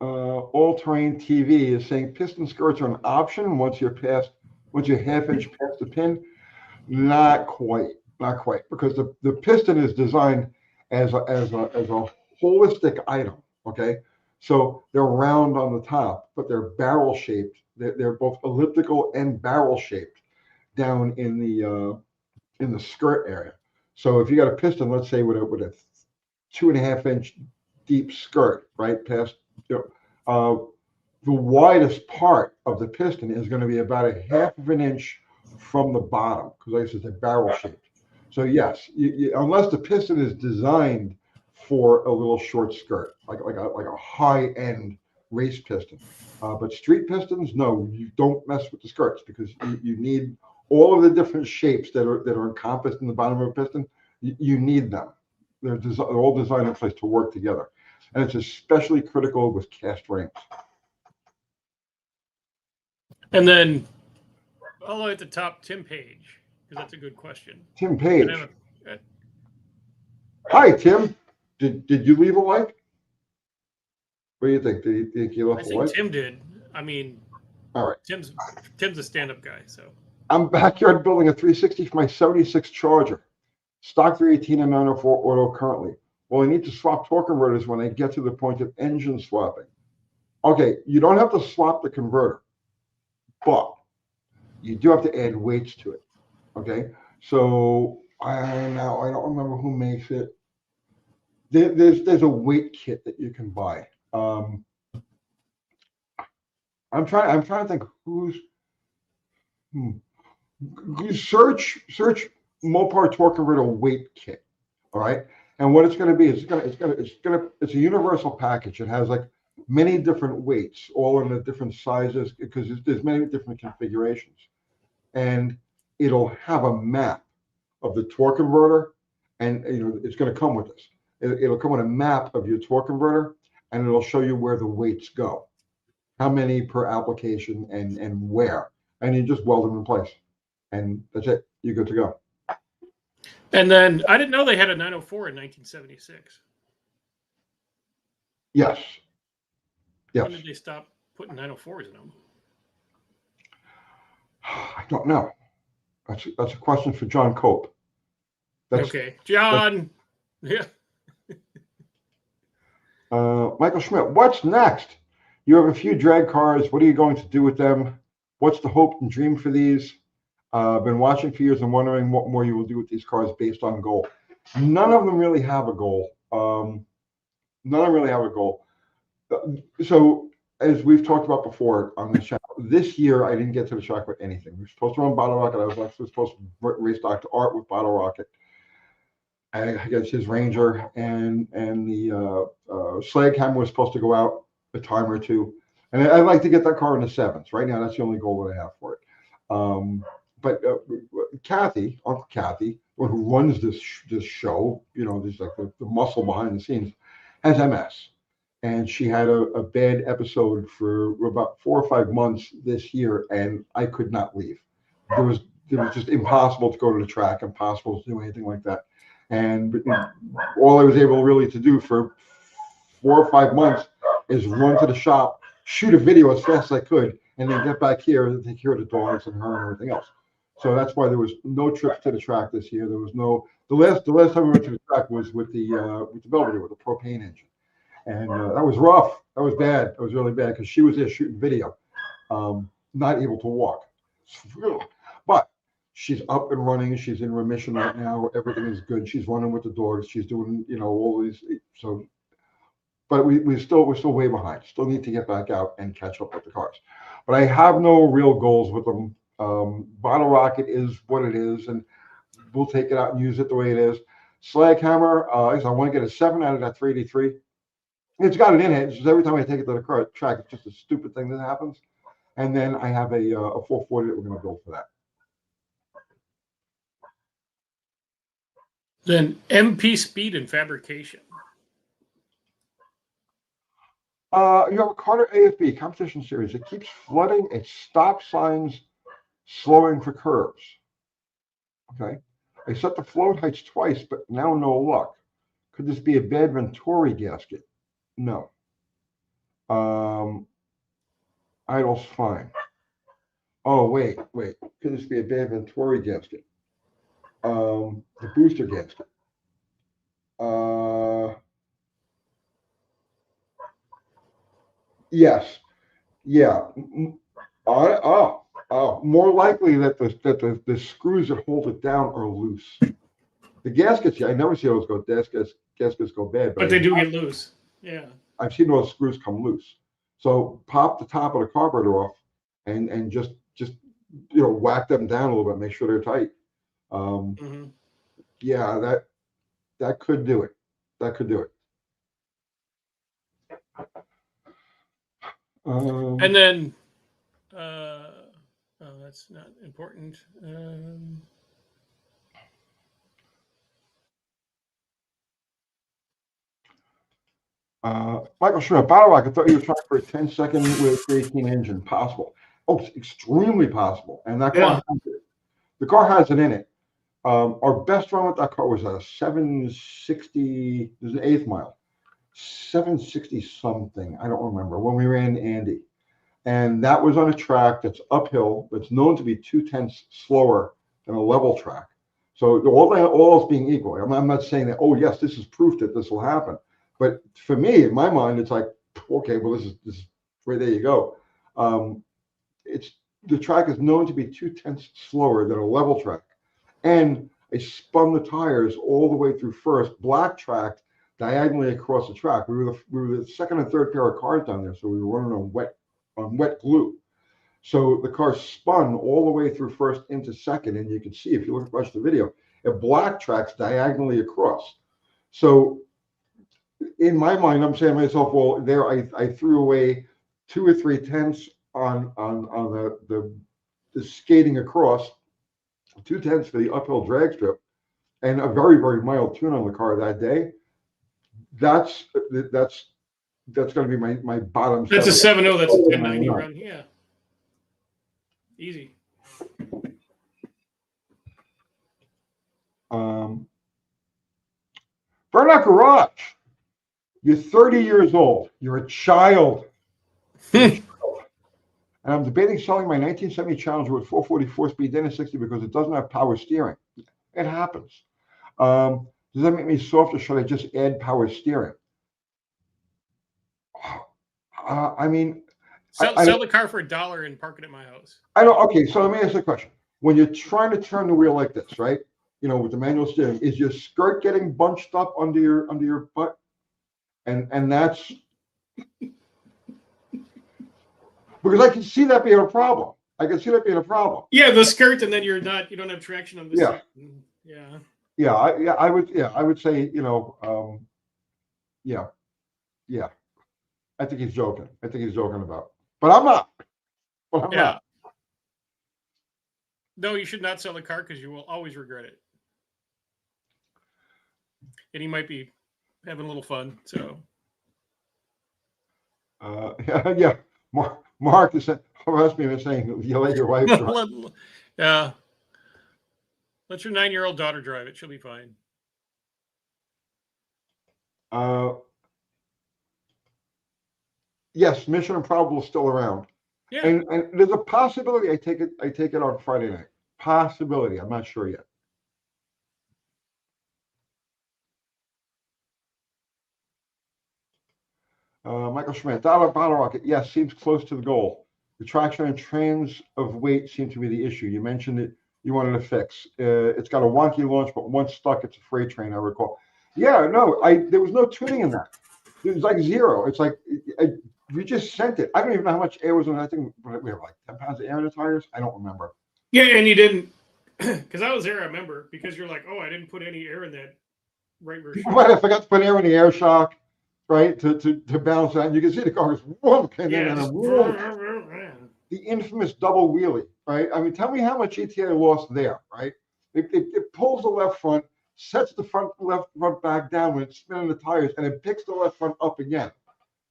All-Terrain TV is saying piston skirts are an option once you're half inch past the pin. Not quite, because the piston is designed as a holistic item. Okay, so they're round on the top, but they're barrel shaped. They're both elliptical and barrel shaped down in the skirt area. So if you got a piston, let's say with a 2.5 inch deep skirt, right past, the widest part of the piston is going to be about 1/2 inch from the bottom, because like I said, they're barrel shaped. So yes, unless the piston is designed for a little short skirt, like a high end race piston, but street pistons, no, you don't mess with the skirts, because you need all of the different shapes that are encompassed in the bottom of a piston. You need them. They're all designed in place to work together, and it's especially critical with cast rings. And then all the way at the top, Tim Page, because that's a good question. Tim Page. Hi, Tim. Did you leave a like? What do you think? Did you think you left a like? Tim did. I mean, all right. Tim's a stand-up guy, so. I'm backyard building a 360 for my 76 Charger. Stock 318 and 904 auto currently. Well, I need to swap torque converters when I get to the point of engine swapping. Okay, you don't have to swap the converter, but you do have to add weights to it. Okay, so I don't remember who makes it. There's a weight kit that you can buy. I'm trying to think who's. Search Mopar torque converter weight kit. All right, and what it's going to be is it's a universal package. It has like many different weights, all in the different sizes, because there's many different configurations, and it'll have a map of the torque converter, and it's going to come with this. It'll come with a map of your torque converter, and it'll show you where the weights go, how many per application, and where, and you just weld them in place, and that's it. You're good to go. And then I didn't know they had a 904 in 1976. Yes. When did they stop putting 904s in them? I don't know. That's a question for John Cope. Okay, John. Yeah. Michael Schmidt, what's next? You have a few drag cars. What are you going to do with them? What's the hope and dream for these? Been watching for years and wondering what more you will do with these cars based on goal. None of them really have a goal. None of them really have a goal. So, as we've talked about before on this channel, this year I didn't get to the track with anything. We were supposed to run Bottle Rocket. I was actually supposed to race Dr. Art with Bottle Rocket against his Ranger, and the Slag Hammer was supposed to go out a time or two. And I'd like to get that car in the sevens. Right now, that's the only goal that I have for it. But Kathy, Uncle Kathy, one who runs this show, there's like the muscle behind the scenes, has MS. And she had a bad episode for about 4 or 5 months this year, and I could not leave. It was just impossible to go to the track, impossible to do anything like that. And all I was able really to do for 4 or 5 months is run to the shop, shoot a video as fast as I could, and then get back here and take care of the dogs and her and everything else. So that's why there was no trips to the track this year. There was no the last time we went to the track was with the Belvedere with the propane engine, and that was rough. That was bad. That was really bad because she was there shooting video, not able to walk. But she's up and running. She's in remission right now. Everything is good. She's running with the dogs. She's doing all these. So, but we're still way behind. Still need to get back out and catch up with the cars. But I have no real goals with them. Bottle Rocket is what it is, and we'll take it out and use it the way it is. Slag Hammer, I want to get a 7 out of that 383. It's got it in it. It's just every time I take it to the track, it's just a stupid thing that happens. And then I have a 440 that we're going to build for that. Then MP Speed and Fabrication. You have a Carter AFB competition series. It keeps flooding. It's stop signs slowing for curves. Okay. I set the float heights twice, but now no luck. Could this be a bad Venturi gasket? No. Idle's fine. Oh, wait. Could this be a bad Venturi gasket? The booster gasket. Yes. Yeah. More likely that the screws that hold it down are loose. The gaskets, I never see those gaskets go bad, but they do get loose. Yeah. I've seen those screws come loose. So pop the top of the carburetor off and just whack them down a little bit, make sure they're tight. Yeah, that could do it. That could do it. And then that's not important. Michael Schmidt, Bottle Rocket, I thought you were trying for a 10-second with 18 engine. Possible. Oh, it's extremely possible. And that car, the car has it in it. Our best run with that car was a 760, there's an 1/8 mile. 760 something. I don't remember when we ran Andy. And that was on a track that's uphill, that's known to be 0.2 slower than a level track. So all else being equal, I'm not saying that, oh yes, this is proof that this will happen. But for me, in my mind, it's like, okay, well, this is where there you go. The track is known to be 0.2 slower than a level track. And I spun the tires all the way through first, black tracked diagonally across the track. We were the second and third pair of cars down there, so we were running on wet glue. So the car spun all the way through first into second, and you can see if you watch the video, it black tracks diagonally across. So in my mind, I'm saying to myself, well, there I threw away 2 or 3 tenths on the skating across, 2 tenths for the uphill drag strip, and a very, very mild tune on the car that day. That's going to be my bottom. That's a 7.0. That's a 1090 run. Yeah, easy. Burnout Garage. You're 30 years old. You're a child. And I'm debating selling my 1970 Challenger with 444 speed Dana 60 because it doesn't have power steering. It happens. Does that make me soft, or should I just add power steering? I mean, Sell the car for $1 and park it at my house. I don't. Okay, so let me ask you a question. When you're trying to turn the wheel like this, right? You know, with the manual steering, is your skirt getting bunched up under your butt? And that's because I can see that being a problem. I can see that being a problem. Yeah, the skirt, and then you don't have traction on the Yeah. seat. Yeah. Yeah, I would say, you know, yeah. I think he's joking. I think he's joking about, but I'm not. But I'm not. No, you should not sell the car because you will always regret it. And he might be having a little fun. So. Yeah. Mark is harassing me and saying you let your wife drive. Yeah. Let your 9-year-old daughter drive it. She'll be fine. Yes, Mission Improbable is still around. Yeah. And there's a possibility I take it on Friday night. Possibility. I'm not sure yet. Michael Schmidt, Bottle Rocket. Yes, seems close to the goal. The traction and trans of weight seem to be the issue. You mentioned it. You wanted to fix. It's got a wonky launch, but once stuck, it's a freight train. I recall. Yeah, no, there was no tuning in that. It was like zero. It's like we just sent it. I don't even know how much air was in. I think we have like 10 pounds of air in the tires. I don't remember. Yeah, and you didn't, because I was there. I remember because you're like, oh, I didn't put any air in that right rear shock. Right, I forgot to put air in the air shock, right, to balance that. And you can see the car goes whoop, and then the infamous double wheelie, right? I mean, tell me how much ETA lost there, right? It pulls the left front, sets the left front back down when it's spinning the tires, and it picks the left front up again.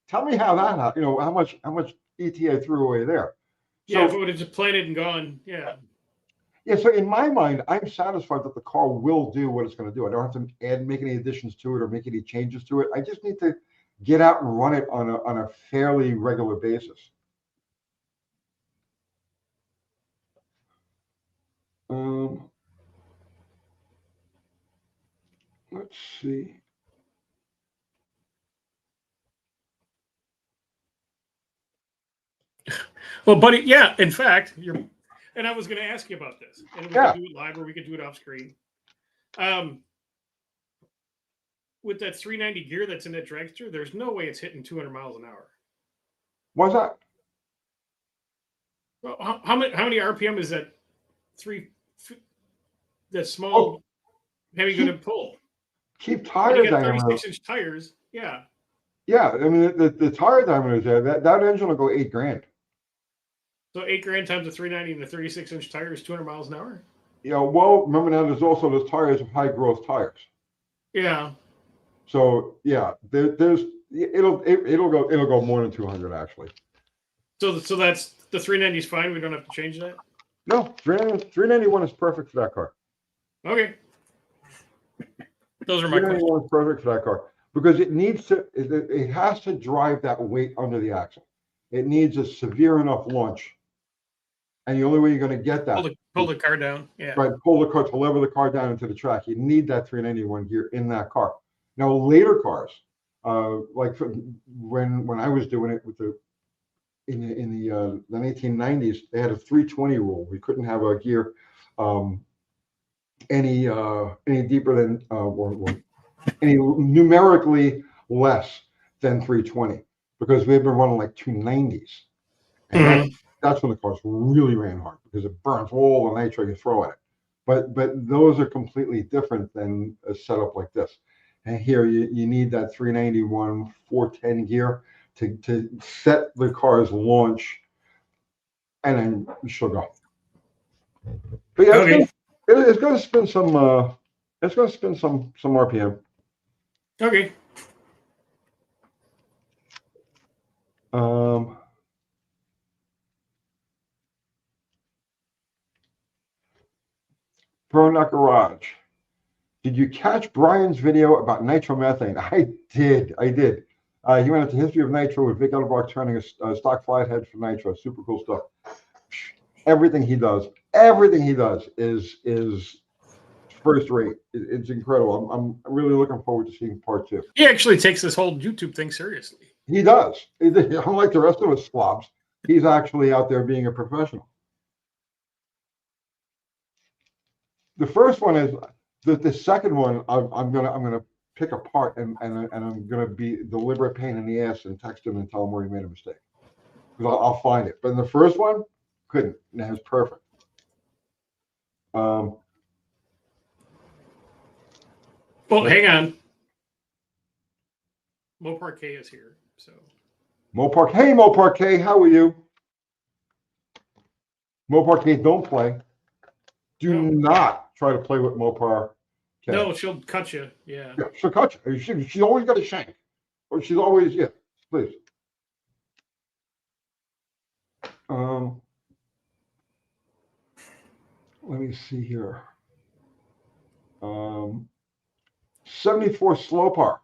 Tell me how that, how much ETA threw away there. So, yeah, if it would have just planted and gone, yeah. Yeah, so in my mind, I'm satisfied that the car will do what it's going to do. I don't have to make any additions to it or make any changes to it. I just need to get out and run it on a fairly regular basis. Let's see. Well, buddy, yeah. In fact, and I was going to ask you about this, and we could do it live or we could do it off screen. With that 390 gear that's in that dragster, there's no way it's hitting 200 miles an hour. Why's that? Well, how many RPM is that? That small heavy going to pull? Keep tire diameter. 36-inch tires. Yeah. Yeah, I mean the tire diameter is there. That engine will go $8,000. So $8,000 times the 390 and the 36-inch tire is 200 miles an hour. Yeah. Well, remember now, there's also those tires of high growth tires. Yeah. So yeah, it'll go more than 200 actually. So that's the 390 is fine. We don't have to change that. No, 391 is perfect for that car. Okay. Those are my questions. 391 is perfect for that car because it has to drive that weight under the axle. It needs a severe enough launch, and the only way you're going to get that pull the car down. Yeah. Right, pull the car to lever the car down into the track. You need that 391 gear in that car. Now later cars, like when I was doing it with in the 1990s, they had a 320 rule. We couldn't have a gear any deeper than or any numerically less than 320 because we've been running like 290s. And that's when the cars really ran hard because it burns all the nitro you throw at it. But those are completely different than a setup like this. And here you need that 391 410 gear to set the car's launch, and then she'll go. But yeah, okay. It's going to spin some. It's going to spin some RPM. Okay. Burnout Garage. Did you catch Brian's video about nitromethane? I did. He went into history of Nitro with Vic Edelbrock turning a stock flathead for Nitro. Super cool stuff. Everything he does is first rate. It's incredible. I'm really looking forward to seeing part 2. He actually takes this whole YouTube thing seriously. He does. Unlike the rest of us slobs, he's actually out there being a professional. The first one is the second one. I'm gonna pick apart and I'm gonna be deliberate pain in the ass and text him and tell him where he made a mistake, because I'll find it. But in the first one, couldn't. And it was perfect. Well, hang on. Mopar K is here. So Mopar, hey Mopar K, how are you? Mopar K, don't play. Do not try to play with Mopar K. no, she'll cut you. Yeah. Yeah, she'll cut you. She's always got a shank. Or she's always, yeah, please. Let me see here. 74 slow par.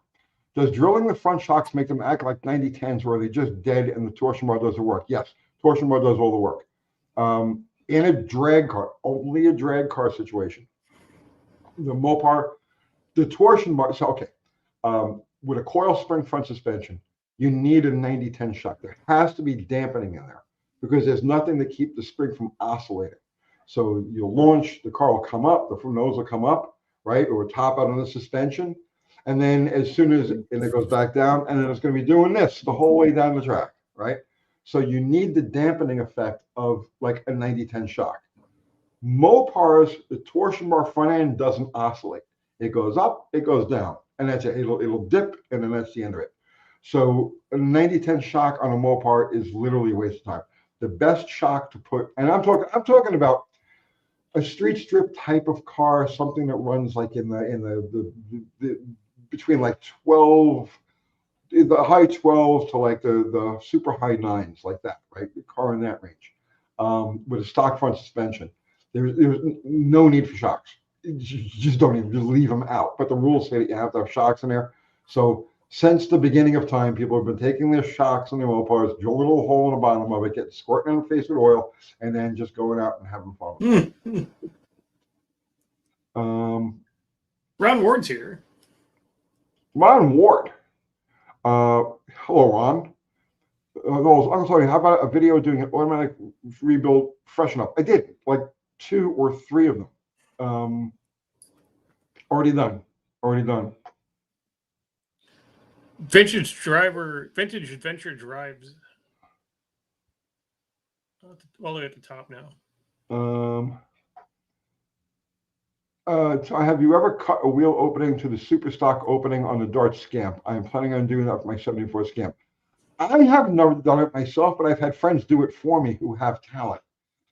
Does drilling the front shocks make them act like 9010s where they're just dead and the torsion bar does the work? Yes, torsion bar does all the work. In a drag car, only a drag car situation, the Mopar, the torsion bar, so okay, with a coil spring front suspension, you need a 9010 shock. There has to be dampening in there because there's nothing to keep the spring from oscillating. So you'll launch, the car will come up, the nose will come up, right, or top out on the suspension. And then as soon as it goes back down, and then it's going to be doing this the whole way down the track, right? So you need the dampening effect of like a 9010 shock. Mopar's, the torsion bar front end doesn't oscillate. It goes up, it goes down, and that's it. It'll dip, and then that's the end of it. So a 9010 shock on a Mopar is literally a waste of time. The best shock to put, and I'm talking about a street strip type of car, something that runs like in the between like 12, the high 12s to like the super high 9s, like that, right? The car in that range, with a stock front suspension. There's no need for shocks. You just don't even, just leave them out. But the rules say that you have to have shocks in there. So since the beginning of time, people have been taking their shocks in their Mopars, drill a little hole in the bottom of it, get squirting in the face with oil, and then just going out and having fun. Ron Ward's here. Ron Ward. Hello, Ron. I'm sorry, how about a video doing an automatic rebuild freshen up? I did, like 2 or 3 of them. Already done. Vintage Adventure drives. All the way at the top now. So have you ever cut a wheel opening to the super stock opening on the Dart Scamp? I am planning on doing that with my 74 Scamp. I have never done it myself, but I've had friends do it for me who have talent.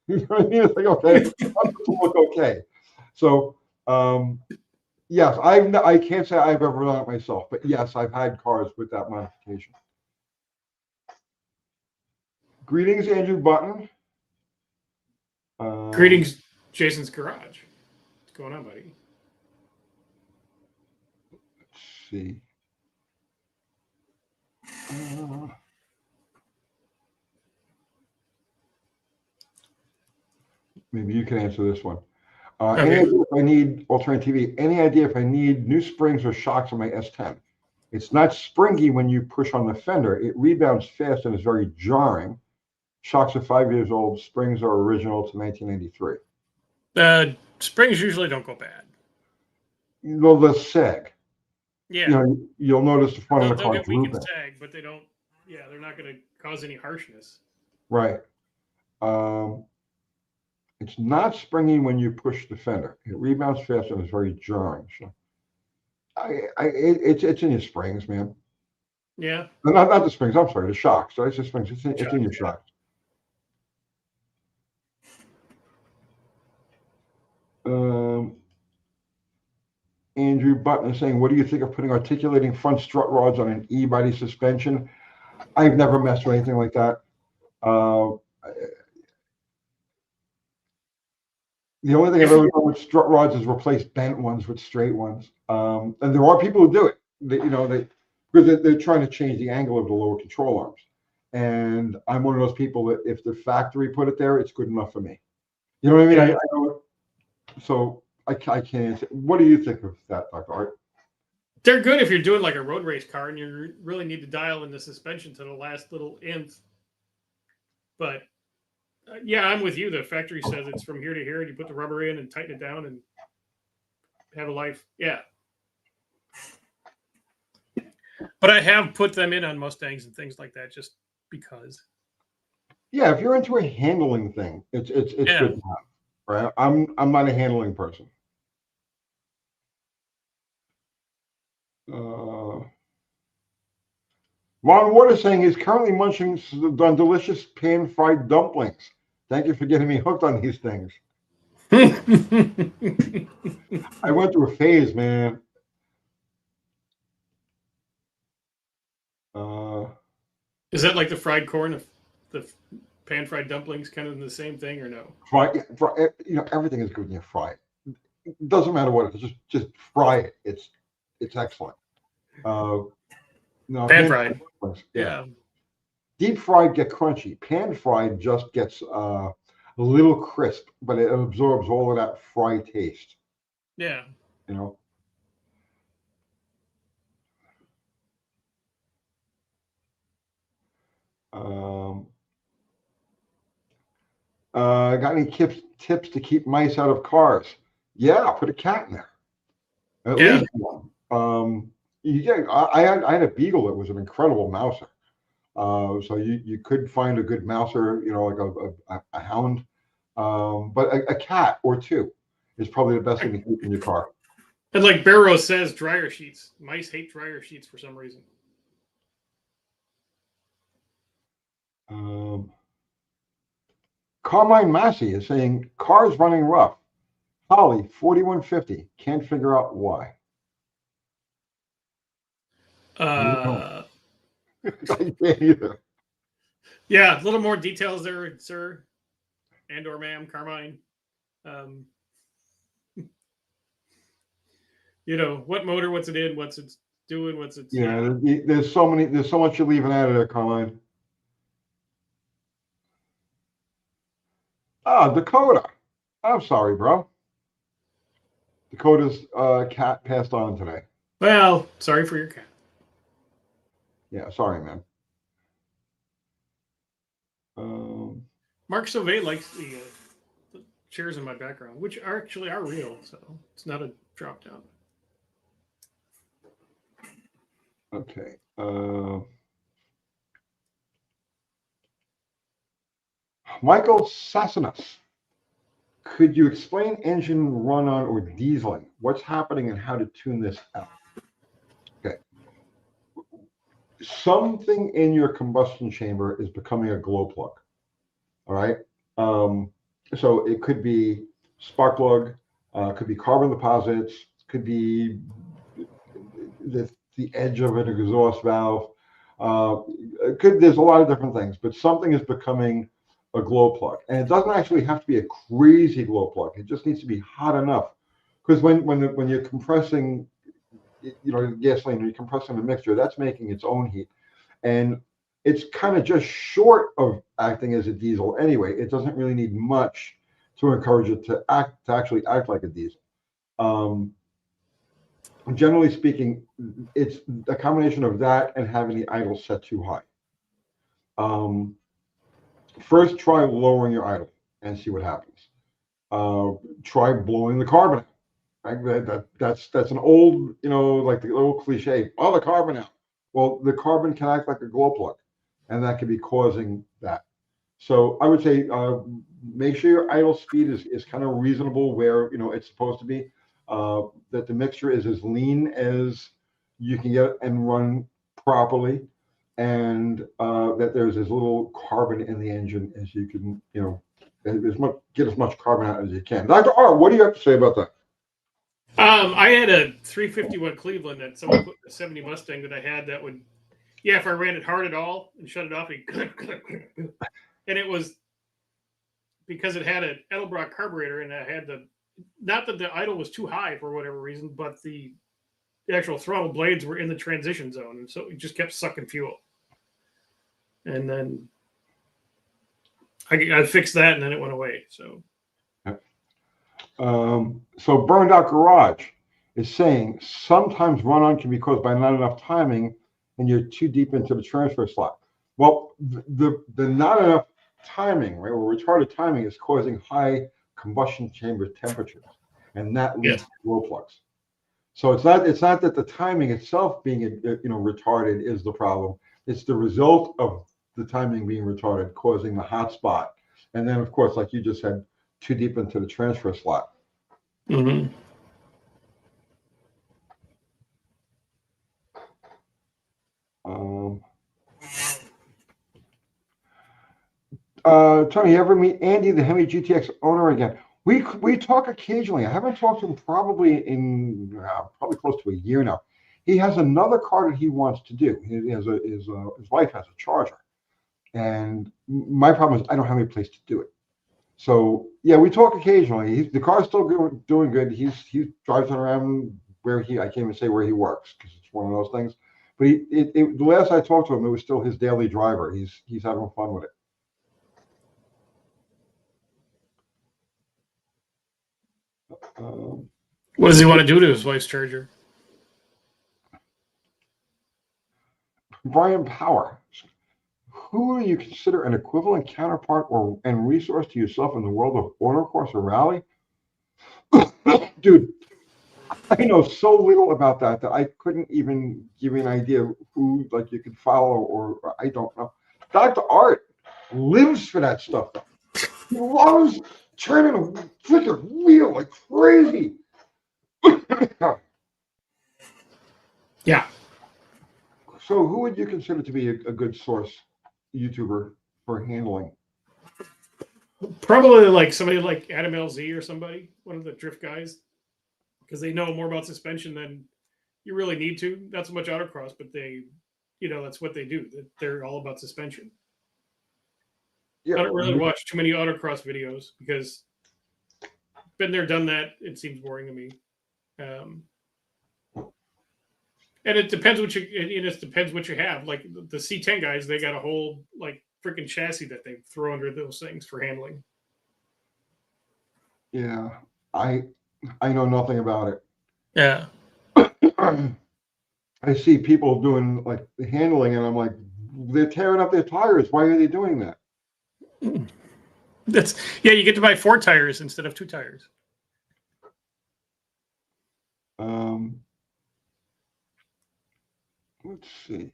You know what I mean? It's like, okay, look okay. So, yes, I can't say I've ever done it myself, but yes, I've had cars with that modification. Greetings, Andrew Button. Greetings, Jason's Garage. What's going on, buddy? Let's see. Maybe you can answer this one. Okay. Any idea if I need alternate TV? Any idea if I need new springs or shocks on my S10? It's not springy when you push on the fender. It rebounds fast and is very jarring. Shocks are 5 years old. Springs are original to 1993. Springs usually don't go bad. The sag. Yeah. You know, you'll notice the front of the They'll car get weak and drooping. sag, but they don't. Yeah, they're not going to cause any harshness. Right. It's not springy when you push the fender. It rebounds fast and is very jarring. So, it's in your springs, man. Yeah. Not the springs. I'm sorry, the shocks. So it's the springs. It's in your shocks. Andrew Button is saying, what do you think of putting articulating front strut rods on an E-body suspension? I've never messed with anything like that. The only thing I've ever done with strut rods is replace bent ones with straight ones. And there are people who do it. because they're trying to change the angle of the lower control arms. And I'm one of those people that if the factory put it there, it's good enough for me. You know what I mean? Yeah. I don't, so I can't answer. What do you think of that, Dr. Art? They're good if you're doing like a road race car and you really need to dial in the suspension to the last little nth. But yeah, I'm with you. The factory says it's from here to here, and you put the rubber in and tighten it down and have a life. Yeah. But I have put them in on Mustangs and things like that just because. Yeah, if you're into a handling thing, it's Yeah. good to have, right? I'm not a handling person. Ron Water saying he's currently munching on delicious pan-fried dumplings. Thank you for getting me hooked on these things. I went through a phase, man. Is that like the fried corn, the pan-fried dumplings, kind of the same thing, or no? Fry, you know, everything is good when you fry it. It doesn't matter what it is, just fry it. It's excellent. No, Pan-fried. Yeah. Deep fried get crunchy. Pan fried just gets a little crisp, but it absorbs all of that fry taste. Yeah. You know. Got any tips to keep mice out of cars? Yeah, put a cat in there. At least one. I had a beagle that was an incredible mouser. So you could find a good mouser, you know, like a hound. But a cat or two is probably the best thing to keep in your car. And like Barrow says, dryer sheets. Mice hate dryer sheets for some reason. Carmine Massey is saying cars running rough. Holly 4150 can't figure out why. I can't either. Yeah, a little more details there, sir, and or ma'am, Carmine. You know, what motor, what's it in, what's it doing, what's it. Yeah, there's so much you're leaving out of there, Carmine. Dakota. I'm sorry, bro. Dakota's cat passed on today. Well, sorry for your cat. Yeah, sorry, man. Mark Sauvé likes the chairs in my background, which are actually real, so it's not a drop down. Okay. Michael Sassinas. Could you explain engine run-on or dieseling? What's happening and how to tune this out? Okay. Something in your combustion chamber is becoming a glow plug. All right. So it could be spark plug, could be carbon deposits, could be the edge of an exhaust valve. There's a lot of different things, but something is becoming a glow plug, and it doesn't actually have to be a crazy glow plug. It just needs to be hot enough, because when you're compressing, you know, gasoline, you're compressing the mixture, that's making its own heat, and it's kind of just short of acting as a diesel anyway. It doesn't really need much to encourage it to actually act like a diesel. Generally speaking, it's a combination of that and having the idle set too high. First, try lowering your idle and see what happens. Try blowing the carbon out. Right? That's an old, you know, like the old cliche. Oh, the carbon out. Well, the carbon can act like a glow plug, and that could be causing that. So I would say make sure your idle speed is kind of reasonable where, you know, it's supposed to be. That the mixture is as lean as you can get and run properly, and that there's as little carbon in the engine as you can, you know, get as much carbon out as you can. Dr. R, what do you have to say about that? I had a 351 Cleveland that someone put in a 70 Mustang that I had that would, if I ran it hard at all and shut it off, and it was because it had an Edelbrock carburetor and I had not that the idle was too high for whatever reason, but the actual throttle blades were in the transition zone, and so it just kept sucking fuel. And then I fixed that, and then it went away. So so Burned Out Garage is saying sometimes run-on can be caused by not enough timing and you're too deep into the transfer slot. Well, the not enough timing, right, or retarded timing is causing high combustion chamber temperatures, and that leads to glow plugs. So it's not that the timing itself being retarded is the problem. It's the result of the timing being retarded causing the hot spot. And then, of course, like you just said, too deep into the transfer slot. Mm-hmm. Tony, you ever meet Andy, the Hemi GTX owner again? We talk occasionally. I haven't talked to him probably close to a year now. He has another car that he wants to do. His wife has a Charger, and my problem is I don't have any place to do it. So yeah, we talk occasionally. The car's still doing good. He drives it around where I can't even say where he works because it's one of those things. But the last I talked to him, it was still his daily driver. He's having fun with it. What does he want to do to his wife's Charger? Brian Power, who do you consider an equivalent counterpart and resource to yourself in the world of autocross or rally? Dude, I know so little about that I couldn't even give you an idea of who you could follow, or I don't know. Dr. Art lives for that stuff. He loves turning a freaking wheel like crazy. Yeah. So who would you consider to be a good source YouTuber for handling? Probably like somebody like Adam LZ or somebody, one of the drift guys, because they know more about suspension than you really need to. Not so much autocross, but that's what they do. They're all about suspension. Yeah. I don't really watch too many autocross videos because been there, done that. It seems boring to me. And it depends what you have. Like the C10 guys, they got a whole freaking chassis that they throw under those things for handling. Yeah, I know nothing about it. Yeah. I see people doing the handling, and I'm like, they're tearing up their tires. Why are they doing that? You get to buy 4 tires instead of 2 tires. Let's see.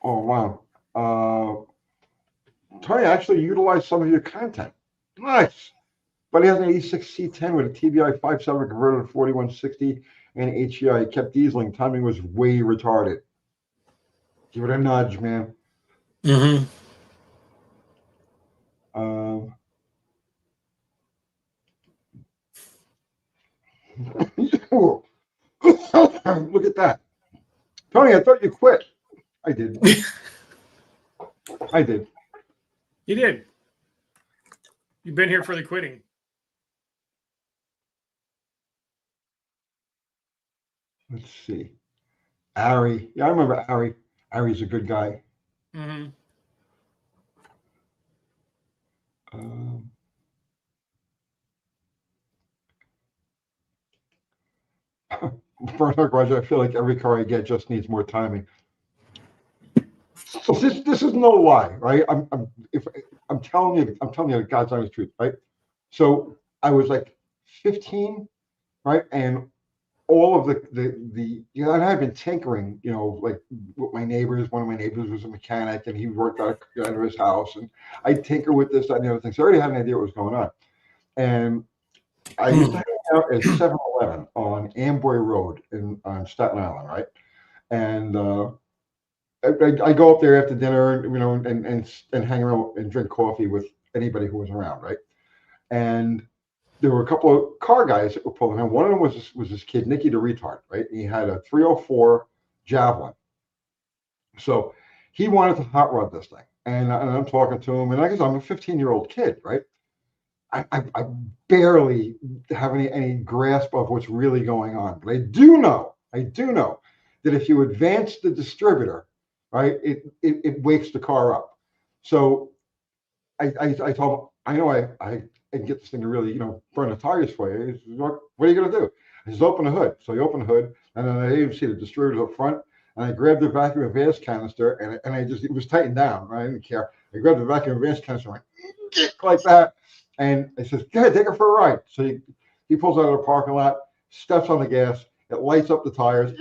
Oh, wow. Tony actually utilized some of your content. Nice. But he has an 86 C10 with a TBI 5.7 converted to 4160 and HEI. Kept dieseling. Timing was way retarded. Give it a nudge, man. Mm-hmm. Look at that. Tony, I thought you quit. I did. I did. You did. You've been here for the quitting. Let's see. Ari. Yeah, I remember Ari. Ari's a good guy. Mm-hmm. Roger, I feel like every car I get just needs more timing. So this is no lie, right? I'm telling you the God's honest truth, right? So I was 15, right? And all of and I've been tinkering, with my neighbors. One of my neighbors was a mechanic, and he worked out of his house, and I tinker with this, that, and the other thing. So I already had an idea what was going on, and I used to hang out at 7-Eleven on Amboy Road on Staten Island, right? And I go up there after dinner, and hang around and drink coffee with anybody who was around, right? And there were a couple of car guys that were pulling in. One of them was this kid, Nicky the retard, right? And he had a 304 Javelin. So he wanted to hot rod this thing. And I'm talking to him, and I guess I'm a 15-year-old kid, right? I barely have any grasp of what's really going on. But I do know that if you advance the distributor, right, it wakes the car up. So I told him, I know I can get this thing to really, burn the tires for you. He says, what are you going to do? I says, open the hood. So you open the hood, and then I even see the distributors up front, and I grabbed the vacuum advance canister, and it was tightened down. Right? I didn't care. I grabbed the vacuum advance canister, like that, and I says, go ahead, take her for a ride. So he pulls out of the parking lot, steps on the gas, it lights up the tires,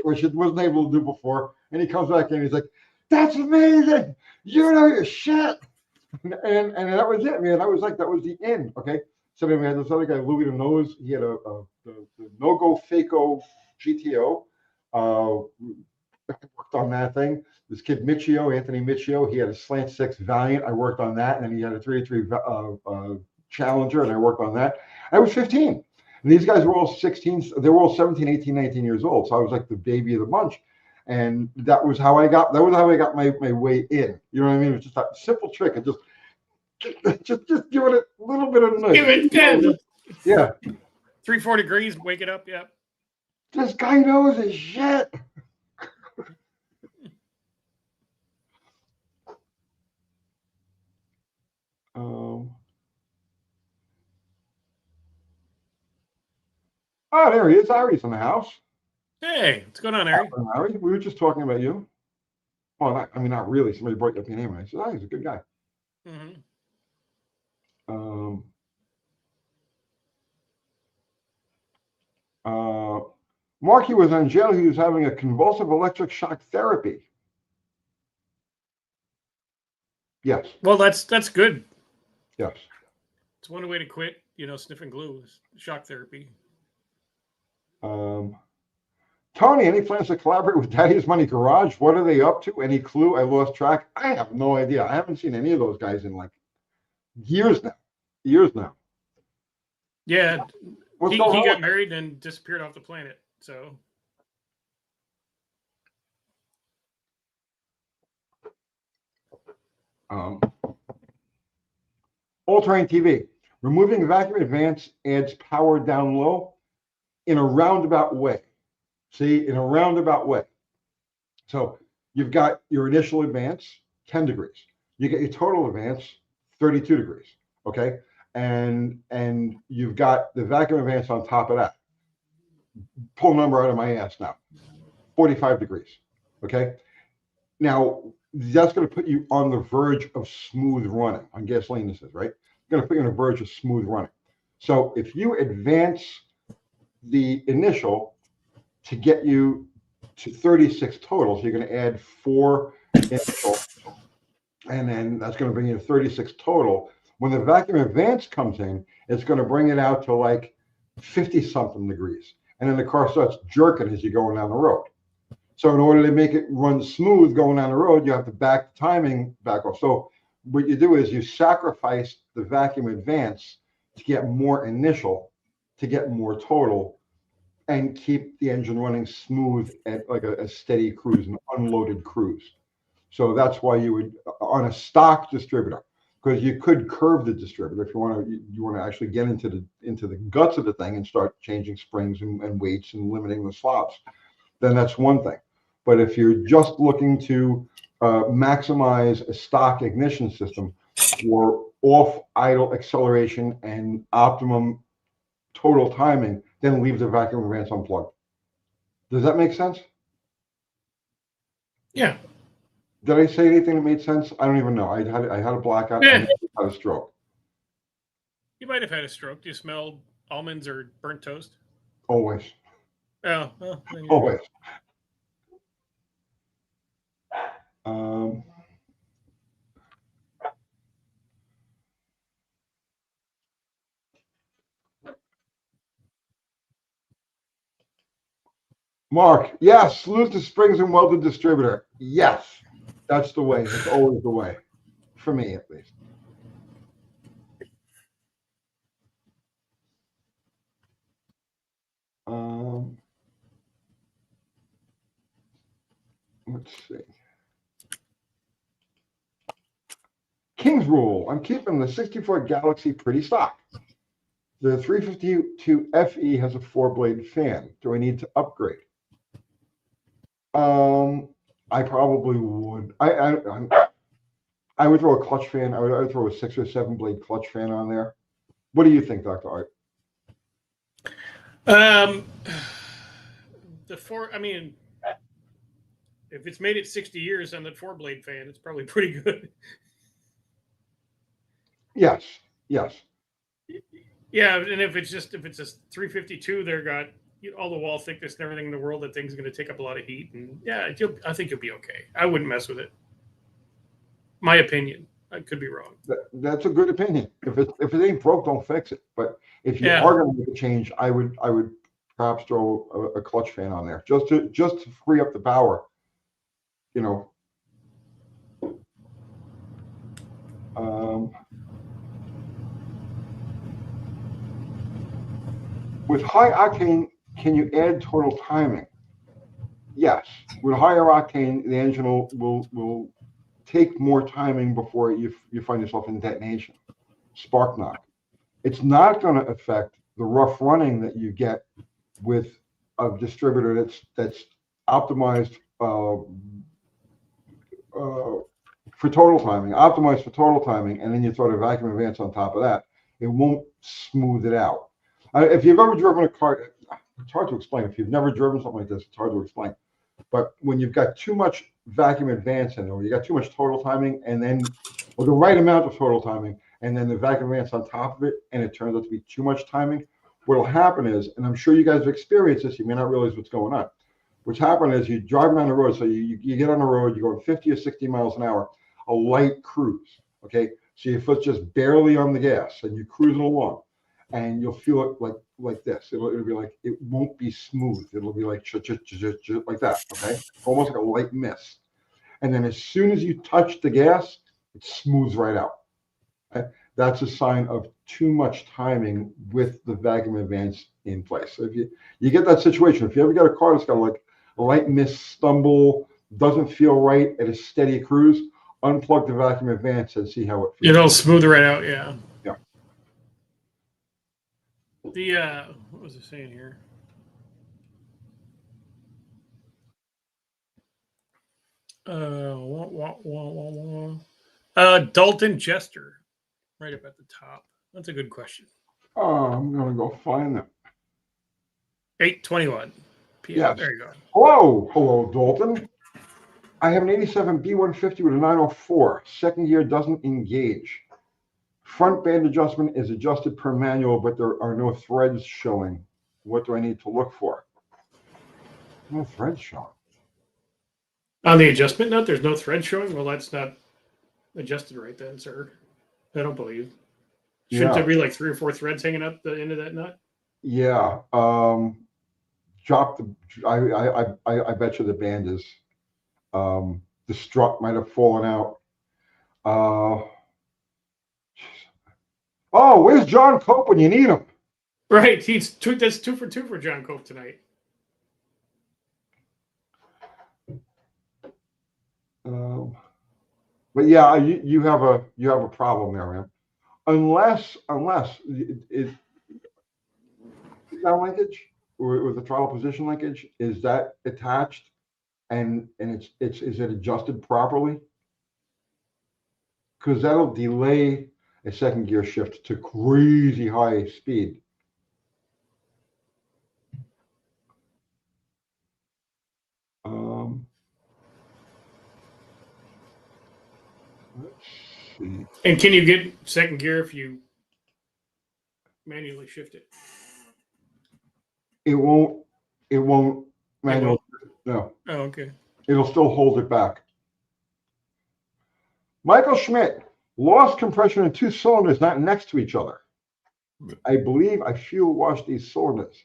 which it wasn't able to do before, and he comes back in, and he's like, that's amazing. You know your shit. And that was it, man. That was the end. Okay. So then we had this other guy, Louis the Nose. He had the No-Go Faco GTO. Worked on that thing. This kid Michio, Anthony Michio, he had a Slant 6 Valiant. I worked on that. And then he had a 383 Challenger, and I worked on that. I was 15. And these guys were all 16. They were all 17, 18, 19 years old. So I was like the baby of the bunch. And that was how I got my way in. You know what I mean? It was just a simple trick. It just give it a little bit of nudge. Give it 10. Yeah. 3-4 degrees, wake it up. Yeah. This guy knows his shit. Oh, there he is. Ari's in the house. Hey, what's going on, Ari? Ari, we were just talking about you. Well, not really. Somebody brought up your name, and I said, "Oh, he's a good guy." Mm-hmm. Marky was in jail. He was having a convulsive electric shock therapy. Yes. Well, that's good. Yes. It's one way to quit, sniffing glue is shock therapy. Tony, any plans to collaborate with Daddy's Money Garage? What are they up to? Any clue? I lost track. I have no idea. I haven't seen any of those guys in like years now. Yeah. He going on? got married and disappeared off the planet. So. All-Terrain TV. Removing vacuum advance adds power down low in a roundabout way. See, in a roundabout way. So you've got your initial advance, 10 degrees. You get your total advance, 32 degrees. Okay. And you've got the vacuum advance on top of that. Pull a number out of my ass now. 45 degrees. Okay. Now, that's going to put you on the verge of smooth running. On gasoline, this is, right? It's going to put you on the verge of smooth running. So if you advance the initial to get you to 36 total, so you're going to add 4 initial, and then that's going to bring you to 36 total. When the vacuum advance comes in, it's going to bring it out to like 50-something degrees. And then the car starts jerking as you're going down the road. So in order to make it run smooth going down the road, you have to back the timing back off. So what you do is you sacrifice the vacuum advance to get more initial, to get more total, and keep the engine running smooth at like a steady cruise, an unloaded cruise. So that's why you would, on a stock distributor, because you could curve the distributor if you want to actually get into the guts of the thing and start changing springs and weights and limiting the slops. Then that's one thing. But if you're just looking to maximize a stock ignition system for off idle acceleration and optimum total timing, then leave the vacuum advance unplugged. Does that make sense? Yeah. Did I say anything that made sense? I don't even know. I had a blackout. Yeah. And I had a stroke. You might have had a stroke. Do you smell almonds or burnt toast? Always. Oh, well, Always. Mark, yes, lose the springs and weld the distributor. Yes, that's the way. It's always the way, for me at least. Let's see. King's rule. I'm keeping the 64 Galaxy pretty stock. The 352 FE has a 4-blade fan. Do I need to upgrade? I probably would. I would throw a clutch fan. I would throw a 6 or 7-blade clutch fan on there. What do you think, Dr. Art? I mean, if it's made it 60 years on that 4-blade fan, it's probably pretty good. Yes. Yeah, and if it's a 352, they've got all the wall thickness and everything in the world. That thing's going to take up a lot of heat, and yeah, I think you'll be okay. I wouldn't mess with it. My opinion. I could be wrong. That's a good opinion. If it ain't broke, don't fix it. But if you are going to make a change, I would perhaps throw a clutch fan on there just to free up the power. With high octane, can you add total timing? Yes. With higher octane, the engine will take more timing before you find yourself in detonation, spark knock. It's not going to affect the rough running that you get with a distributor that's optimized for total timing, and then you throw the vacuum advance on top of that. It won't smooth it out. If you've ever driven a car, it's hard to explain. If you've never driven something like this, it's hard to explain. But when you've got too much vacuum advance in there, or you got too much total timing, and then, or the right amount of total timing, and then the vacuum advance on top of it, and it turns out to be too much timing, what'll happen is, and I'm sure you guys have experienced this, you may not realize what's going on. What's happened is you're driving down the road, so you get on the road, you're going 50 or 60 miles an hour, a light cruise, okay? So your foot's just barely on the gas, and you're cruising along, and you'll feel it like this. It'll be like, it won't be smooth. It'll be like like that, okay? Almost like a light mist. And then as soon as you touch the gas, it smooths right out. Okay? That's a sign of too much timing with the vacuum advance in place. So if you get that situation, if you ever get a car that's got like a light mist stumble, doesn't feel right at a steady cruise, unplug the vacuum advance and see how it feels. It'll smooth right out, yeah. Yeah. What was I saying here? Dalton Jester, right up at the top. That's a good question. Oh, I'm gonna go find them. 8:21 p.m. Yes. There you go. Hello, Dalton. I have an 87 B150 with a 904. Second gear doesn't engage. Front band adjustment is adjusted per manual, but there are no threads showing. What do I need to look for? No threads showing. On the adjustment nut, there's no thread showing? Well, that's not adjusted right then, sir. I don't believe. Shouldn't there be like 3 or 4 threads hanging up the end of that nut? Yeah. Drop the. I bet you the band is. The strut might have fallen out. Oh, where's John Cope when you need him? Right, that's 2 for 2 for John Cope tonight. But yeah, you have a problem there, man. Unless it down linkage or the throttle position linkage, is that attached and is it adjusted properly? Because that'll delay a second gear shift to crazy high speed. Let's see. And can you get second gear if you manually shift it? It won't manually. No. Oh, okay. It'll still hold it back. Michael Schmidt, lost compression in 2 cylinders not next to each other. I believe I fuel washed these cylinders.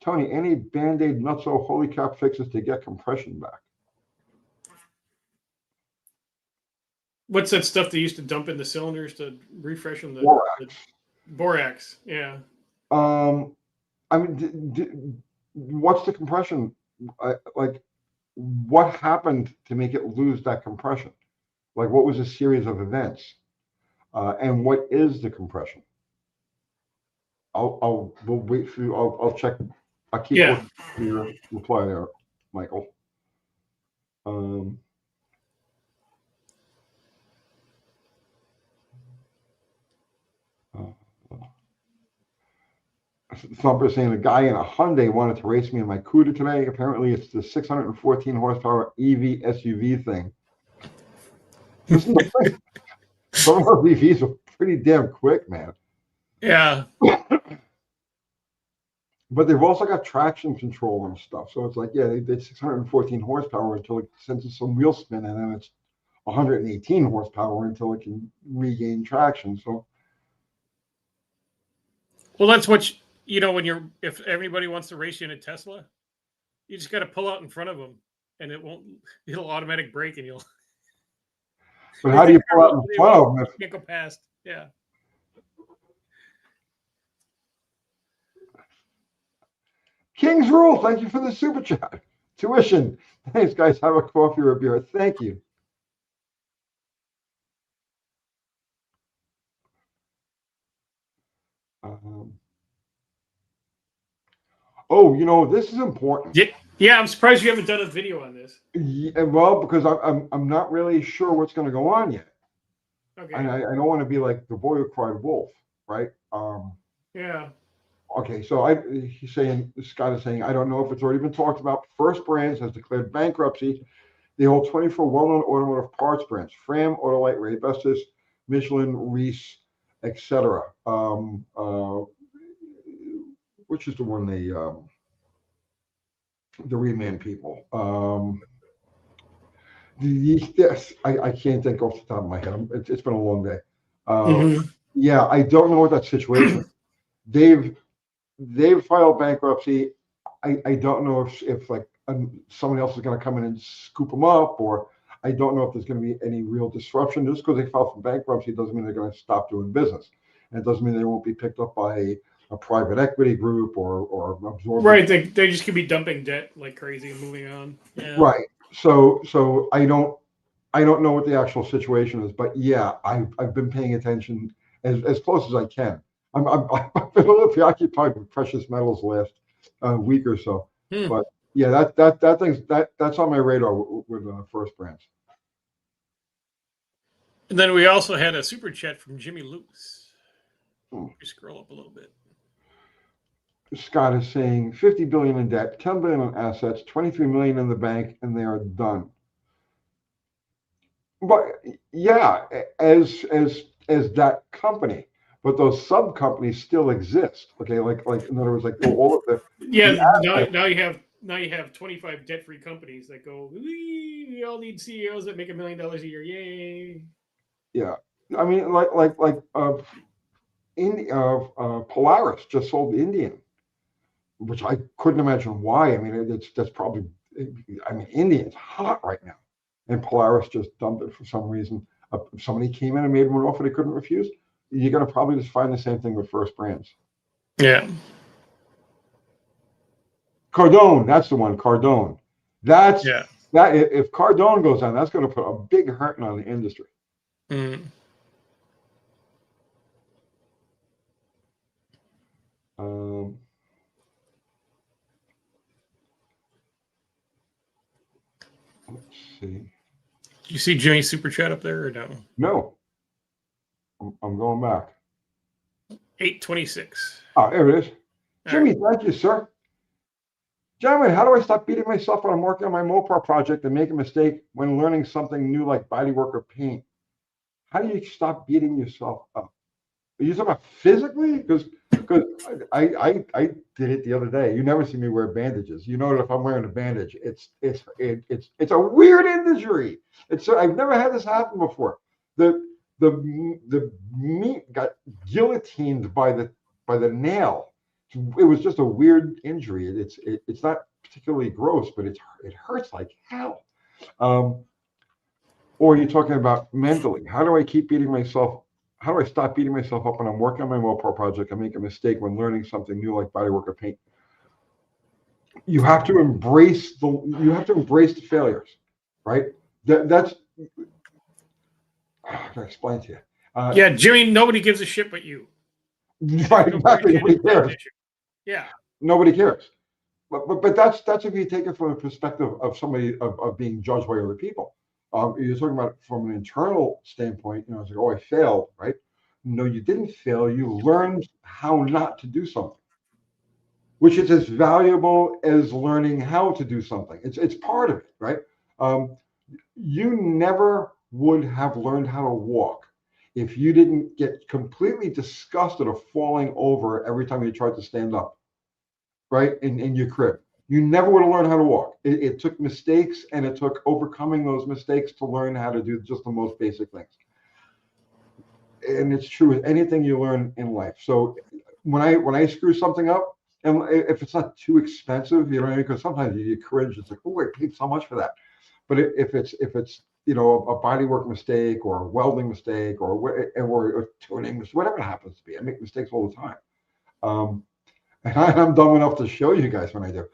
Tony, any Band-Aid nutso holy cap fixes to get compression back? What's that stuff they used to dump in the cylinders to refresh them? Borax. Borax, yeah. I mean, what's the compression? Like, what happened to make it lose that compression? Like, what was a series of events? And what is the compression? We'll wait for you. I'll check. I'll keep Yeah. looking for your reply there, Michael. Thumper saying a guy in a Hyundai wanted to race me in my Cuda today. Apparently, it's the 614 horsepower EV SUV thing. Listen, some of our EVs are pretty damn quick, man. Yeah. But they've also got traction control and stuff. So it's like, yeah, they did 614 horsepower until it senses some wheel spin, and then it's 118 horsepower until it can regain traction. So, well, that's what when if everybody wants to race you in a Tesla, you just got to pull out in front of them, and it'll automatic brake, and you'll. But how do you pull out in front of them? You can't go past. Yeah. King's Rule, thank you for the super chat. Tuition, thanks, guys. Have a coffee or a beer. Thank you. This is important. Yeah, I'm surprised you haven't done a video on this. Yeah, well, because I'm not really sure what's going to go on yet. Okay. And I don't want to be like the boy who cried wolf, right? Yeah. Okay, so Scott is saying, I don't know if it's already been talked about. First Brands has declared bankruptcy. They hold 24 well-known automotive parts brands: Fram, Autolite, Ray-Bestos, Michelin, Reese, etc. Which is the one the Reman people. Yes, I can't think off the top of my head. It's been a long day. Yeah, I don't know what that situation. They've filed bankruptcy. I don't know if like somebody else is going to come in and scoop them up, or I don't know if there's going to be any real disruption. Just because they filed for bankruptcy doesn't mean they're going to stop doing business, and it doesn't mean they won't be picked up by a private equity group or absorbed. Right, they just could be dumping debt like crazy and moving on. Yeah. Right. So I don't know what the actual situation is, but yeah, I've been paying attention as close as I can. I've been a little preoccupied with precious metals last week or so, but yeah, that's on my radar with First Brands. And then we also had a super chat from Jimmy Lewis. You scroll up a little bit. Scott is saying 50 billion in debt, 10 billion in assets, 23 million in the bank, and they are done. But yeah, as that company, but those sub companies still exist. Okay, like in other words, like all of the now you have 25 debt-free companies that go. We all need CEOs that make $1 million a year. Yay! Yeah, I mean, Polaris just sold Indian, which I couldn't imagine why. I mean, that's probably. I mean, Indian's hot right now, and Polaris just dumped it for some reason. If somebody came in and made them an offer they couldn't refuse, you're going to probably just find the same thing with First Brands. Yeah. Cardone, that's the one. Cardone. That if Cardone goes down, that's going to put a big hurting on the industry. Mm. Let's see. You see Jimmy's super chat up there or no? No. I'm going back. 826. Oh, there it is. Jimmy, thank you, sir. Gentlemen, how do I stop beating myself when I'm working on my Mopar project and make a mistake when learning something new like bodywork or paint? How do you stop beating yourself up? Are you talking about physically? Because I did it the other day. You never see me wear bandages. You know that if I'm wearing a bandage, it's a weird injury. I've never had this happen before. The meat got guillotined by the nail. It was just a weird injury. It's not particularly gross, but it hurts like hell. Or you're talking about mentally. How do I keep beating myself? How do I stop beating myself up when I'm working on my Mopar project and make a mistake when learning something new like bodywork or paint? You have to embrace the failures, right? That's. How can I explain to you? Yeah, Jimmy, nobody gives a shit but you. Right, exactly. Nobody cares. Yeah. Nobody cares. But that's if you take it from the perspective of somebody of being judged by other people. You're talking about from an internal standpoint. You know, it's like, oh, I failed, right? No, you didn't fail. You learned how not to do something, which is as valuable as learning how to do something. It's part of it, right? You never would have learned how to walk if you didn't get completely disgusted of falling over every time you tried to stand up, right? In your crib. You never would have learned how to walk. It took mistakes, and it took overcoming those mistakes to learn how to do just the most basic things. And it's true with anything you learn in life. So when I screw something up, and if it's not too expensive, you know what I mean? Because sometimes you cringe. It's like, oh, I paid so much for that. But if it's you know, a bodywork mistake or a welding mistake or a tuning mistake, whatever it happens to be, I make mistakes all the time. And I'm dumb enough to show you guys when I do.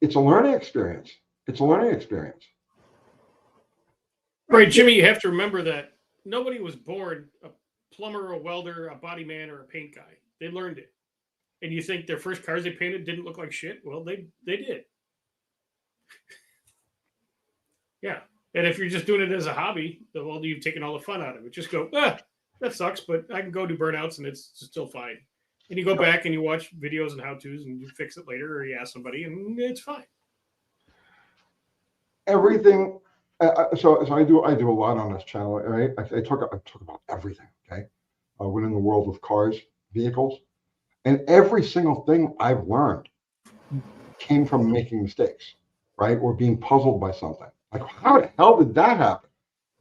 It's a learning experience. It's a learning experience. Right, Jimmy, you have to remember that nobody was born a plumber, a welder, a body man, or a paint guy. They learned it. And you think their first cars they painted didn't look like shit? Well, they did. Yeah. And if you're just doing it as a hobby, well, you've taken all the fun out of it. Just go, that sucks, but I can go do burnouts and it's still fine. And you go back and you watch videos and how-tos and you fix it later, or you ask somebody and it's fine. Everything. So I do a lot on this channel, right? I talk about everything. Okay, within the world of cars, vehicles, and every single thing I've learned came from making mistakes, right, or being puzzled by something. Like, how the hell did that happen?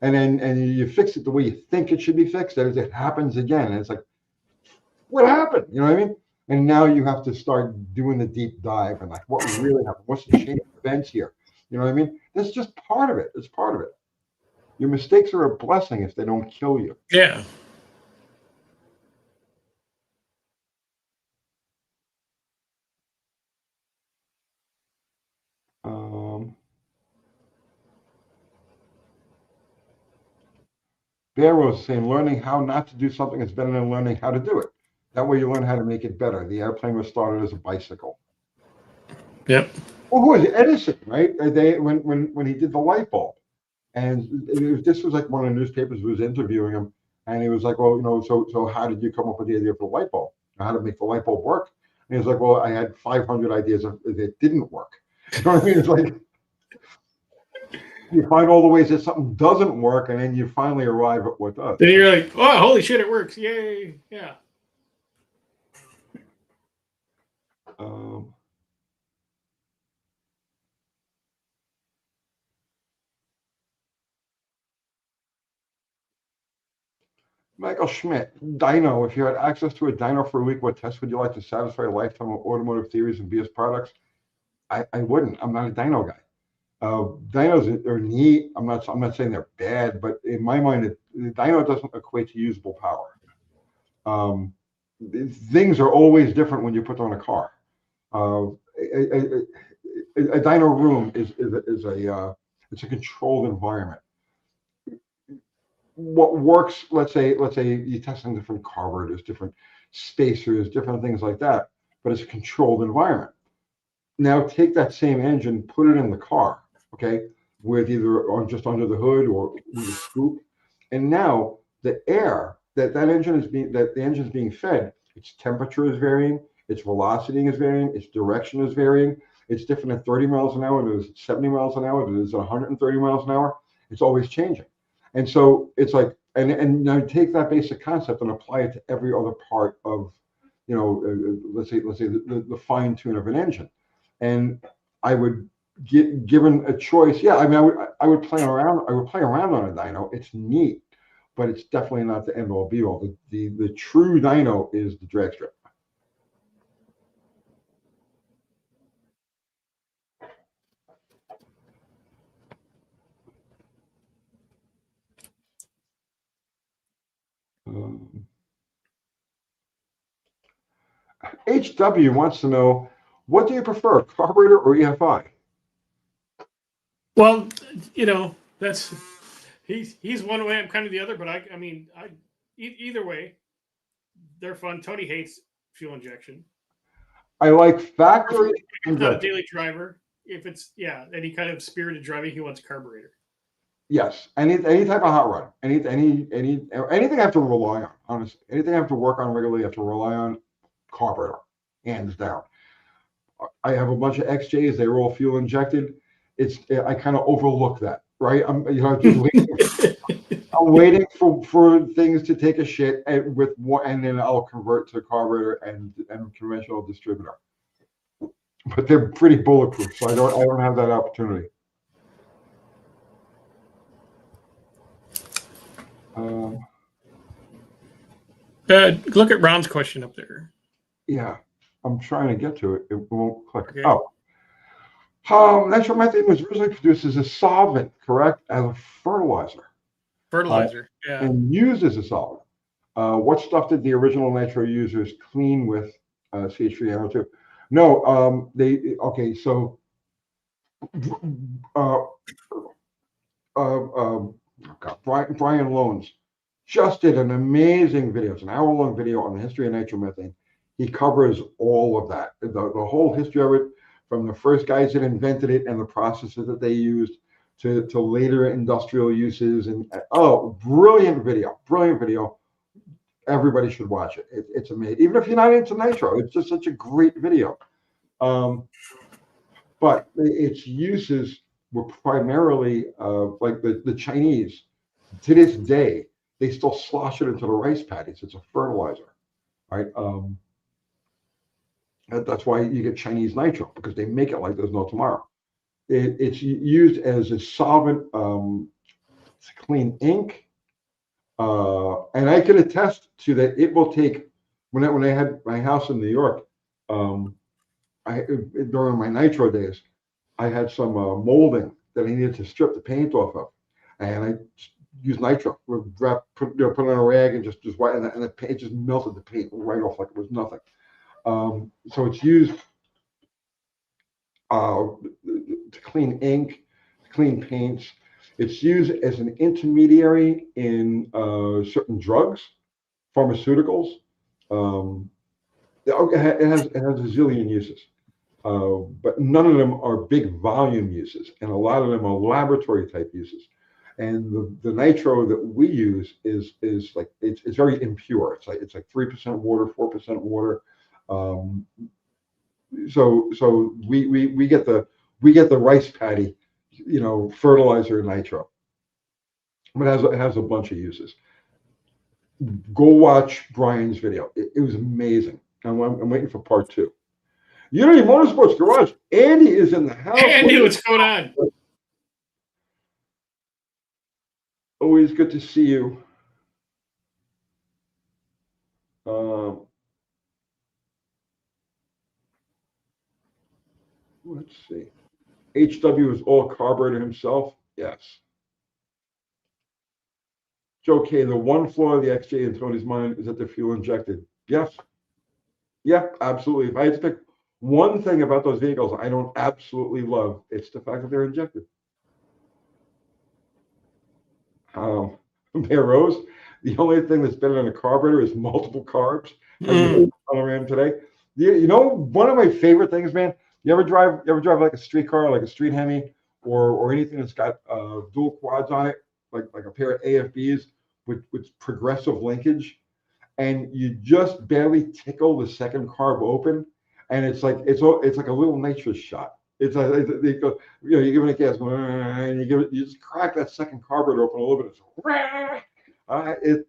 And you fix it the way you think it should be fixed. And it happens again, and it's like, what happened? You know what I mean? And now you have to start doing the deep dive and like, what really happened? What's the chain of events here? You know what I mean? That's just part of it. It's part of it. Your mistakes are a blessing if they don't kill you. Yeah. Bear was saying, learning how not to do something is better than learning how to do it. That way you learn how to make it better. The airplane was started as a bicycle. Yep. Well, who was it? Edison, right? When he did the light bulb. And this was like one of the newspapers was interviewing him. And he was like, well, you know, so how did you come up with the idea for the light bulb? How to make the light bulb work? And he was like, well, I had 500 ideas that didn't work. You know what I mean? It's like, you find all the ways that something doesn't work, and then you finally arrive at what does. Then you're like, oh, holy shit, it works. Yay. Yeah. Michael Schmidt, dyno. If you had access to a dyno for a week, what test would you like to satisfy a lifetime of automotive theories and BS products? I wouldn't. I'm not a dyno guy. Dynos are neat. I'm not saying they're bad, but in my mind, the dyno doesn't equate to usable power. Things are always different when you put them on a car. A dyno room is it's a controlled environment. What works, let's say you're testing different carburetors, different spacers, different things like that, but it's a controlled environment. Now take that same engine, put it in the car, okay, with either on just under the hood or with a scoop, and now the air that engine is being fed, its temperature is varying, its velocity is varying, its direction is varying. It's different at 30 miles an hour, it is 70 miles an hour, it is 130 miles an hour. It's always changing. And so it's like, and now take that basic concept and apply it to every other part of, you know, let's say the fine tune of an engine. And I would given a choice, yeah, I mean, I would play around on a dyno. It's neat, but it's definitely not the end all be all. The true dyno is the drag strip. HW wants to know, what do you prefer, carburetor or EFI? Well, you know, that's He's one way, I'm kind of the other, but I mean, either way, they're fun. Tony hates fuel injection. I like factory It's not a injection. daily driver. If it's any kind of spirited driving, he wants a carburetor. Yes, any type of hot rod, anything I have to rely on. Honestly, anything I have to work on regularly, I have to rely on carburetor, hands down. I have a bunch of XJs; they were all fuel injected. I kind of overlook that, right? I'm waiting for things to take a shit with one, and then I'll convert to carburetor and conventional distributor. But they're pretty bulletproof, so I don't have that opportunity. Look at Ron's question up there. Yeah, I'm trying to get to it. It won't click. Okay. Oh. Nitromethane was originally produced as a solvent, correct? As a fertilizer. Fertilizer, yeah. And used as a solvent. What stuff did the original nitro users clean with CH3NO2? No, okay, so Brian Loans just did an amazing video. It's an hour-long video on the history of nitromethane. He covers all of that, the whole history of it, from the first guys that invented it and the processes that they used to later industrial uses. And brilliant video. Everybody should watch it. It's amazing. Even if you're not into nitro, it's just such a great video. But its uses were primarily like the Chinese. To this day, they still slosh it into the rice paddies. It's a fertilizer, right? That's why you get Chinese nitro, because they make it like there's no tomorrow. It's used as a solvent to clean ink. And I can attest to that. It will take, when I had my house in New York, during my nitro days, I had some molding that I needed to strip the paint off of, and I used nitro. Put it on a rag and just white, and the paint just melted the paint right off like it was nothing. So it's used to clean ink, to clean paints. It's used as an intermediary in certain drugs, pharmaceuticals. It has a zillion uses, but none of them are big volume uses, and a lot of them are laboratory type uses. And the nitro that we use is like it's very impure. It's like 3% water, 4% water. So we get the rice paddy, fertilizer nitro. But it has a bunch of uses. Go watch Brian's video. It was amazing. I'm waiting for part 2. Unity Motorsports Garage. Andy is in the house. Andy, what's going on? Always good to see you. Let's see. HW is all carburetor himself. Yes. Joe K, the one flaw of the XJ in Tony's mind is that they're fuel injected. Yes. Yeah, absolutely. If I had to pick one thing about those vehicles I don't absolutely love, it's the fact that they're injected. Bear Rose, the only thing that's better than a carburetor is multiple carbs. Around today. One of my favorite things, man. You ever drive like a street car, like a street Hemi, or anything that's got dual quads on it, like a pair of AFBs with progressive linkage, and you just barely tickle the second carb open, and it's like a little nitrous shot. It's like you give it a gas, and you just crack that second carburetor open a little bit.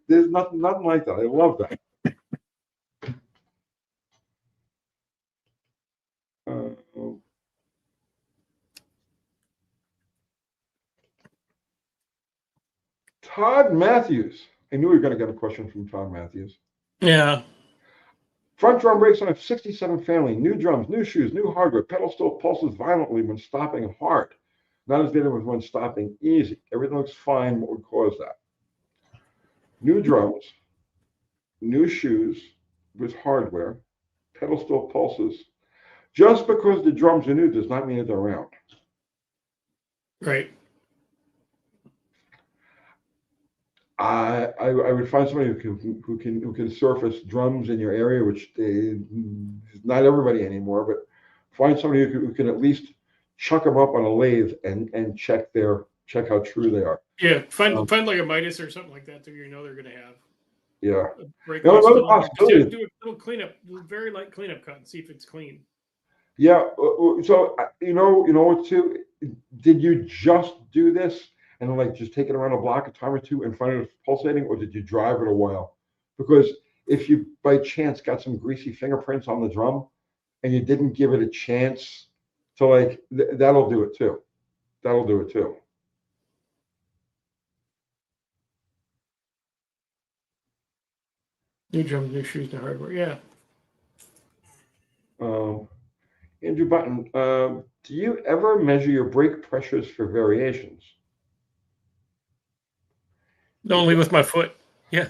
There's nothing like that. I love that. Todd Matthews. I knew we were going to get a question from Todd Matthews. Yeah. Front drum brakes on a 67 family. New drums, new shoes, new hardware. Pedal still pulses violently when stopping hard. Not as bad as when stopping easy. Everything looks fine. What would cause that? New drums, new shoes with hardware. Pedal still pulses. Just because the drums are new does not mean that they're round. Right. I would find somebody who can surface drums in your area, which not everybody anymore, but find somebody who can at least chuck them up on a lathe and check how true they are. Yeah, find like a Midas or something like that that you know they're going to have. Yeah. A break Now, another cylinder. Just possibility. do a little cleanup, very light cleanup cut, and see if it's clean. Yeah. So you know what too? Did you just do this and like just take it around a block a time or two and find it pulsating, or did you drive it a while? Because if you by chance got some greasy fingerprints on the drum and you didn't give it a chance to like, that'll do it too. That'll do it too. New drums, new shoes, new hardware. Yeah. Andrew Button, do you ever measure your brake pressures for variations? Only with my foot. Yeah.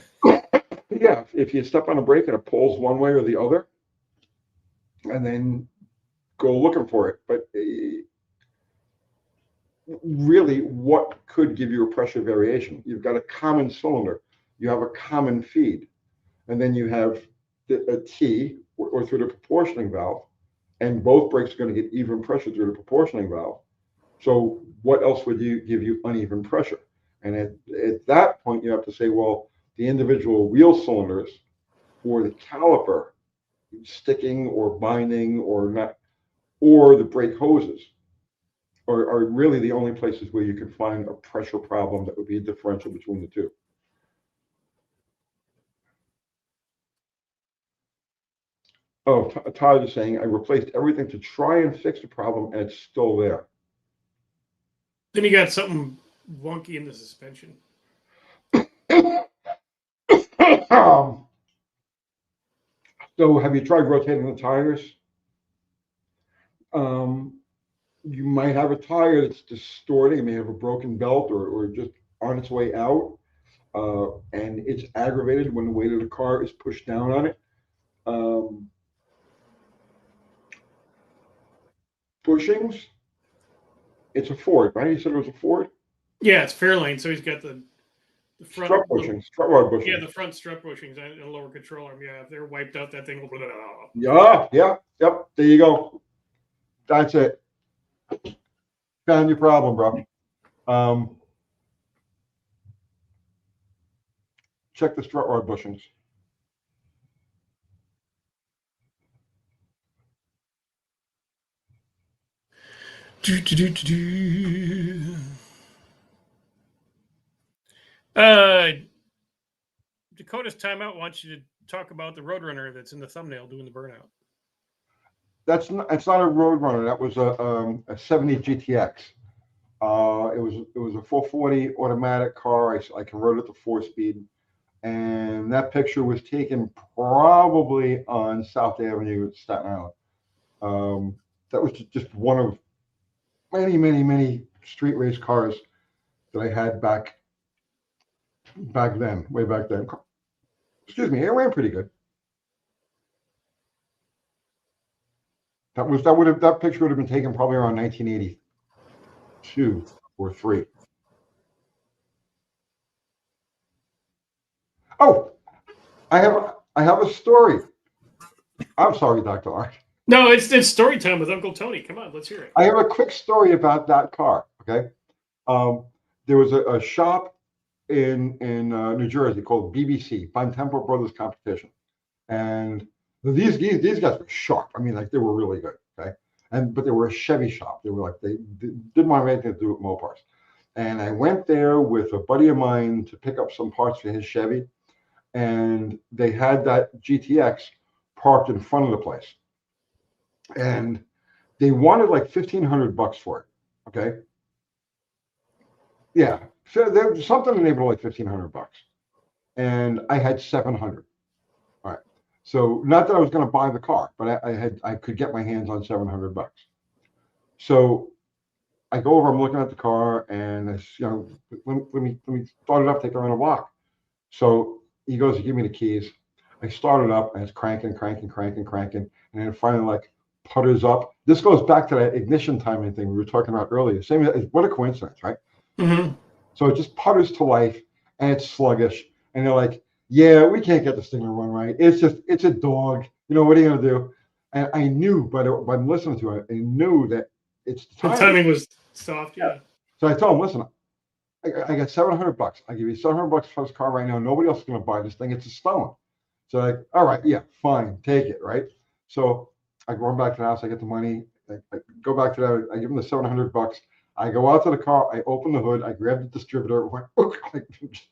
Yeah, if you step on a brake and it pulls one way or the other, and then go looking for it. But really, what could give you a pressure variation? You've got a common cylinder, you have a common feed, and then you have a T or through the proportioning valve, and both brakes are going to get even pressure through the proportioning valve. So what else would give you uneven pressure? And at that point, you have to say, well, the individual wheel cylinders or the caliper sticking or binding or not, or the brake hoses are really the only places where you can find a pressure problem that would be a differential between the two. Oh, Todd is saying, I replaced everything to try and fix the problem, and it's still there. Then you got something wonky in the suspension. So have you tried rotating the tires? You might have a tire that's distorting. It may have a broken belt or just on its way out. And it's aggravated when the weight of the car is pushed down on it. Bushings, it's a Ford, right? You said it was a Ford? Yeah, it's Fairlane. So he's got the front strut bushings, strut rod bushings. Yeah, the front strut bushings and a lower control arm. Yeah, if they're wiped out, that thing will. Yeah, yep. There you go. That's it. Found your problem, bro. Check the strut rod bushings. Dakota's timeout wants you to talk about the Roadrunner that's in the thumbnail doing the burnout. It's not a Roadrunner. That was a 70 GTX. It was a 440 automatic car. I converted it to 4-speed, and that picture was taken probably on South Avenue, Staten Island. That was just one of many street race cars that I had back then, way back then. Excuse me, it ran pretty good. That picture would have been taken probably around 1982 or 3. Oh, I have a story. I'm sorry, Dr. Art. No, it's story time with Uncle Tony. Come on, let's hear it. I have a quick story about that car. Okay, there was a shop in New Jersey called BBC, Bontempo Brothers Competition, and these guys were sharp. I mean, like they were really good. Okay, but they were a Chevy shop. They were like they didn't want anything to do with Mopars. And I went there with a buddy of mine to pick up some parts for his Chevy, and they had that GTX parked in front of the place, and they wanted like $1,500 for it. Okay, yeah, so there was something in the neighborhood like $1,500, and I had 700. All right, so not that I was going to buy the car, but I could get my hands on $700. So I go over, I'm looking at the car, and I, let me start it up, take it around a block. So he goes to give me the keys. I start it up, and it's cranking, and then finally like putters up. This goes back to that ignition timing thing we were talking about earlier. Same, what a coincidence, right? Mm-hmm. So it just putters to life, and it's sluggish. And they're like, yeah, we can't get this thing to run right. It's a dog. You know, what are you going to do? And I knew by listening to it, I knew that it's The timing was soft. Yeah. So I told him, listen, I got $700. I give you $700 for this car right now. Nobody else is going to buy this thing. It's a stone. So like, all right, yeah, fine, take it, right? So I run back to the house. I get the money. I go back to that. I give him the $700. I go out to the car. I open the hood. I grab the distributor. Went, like,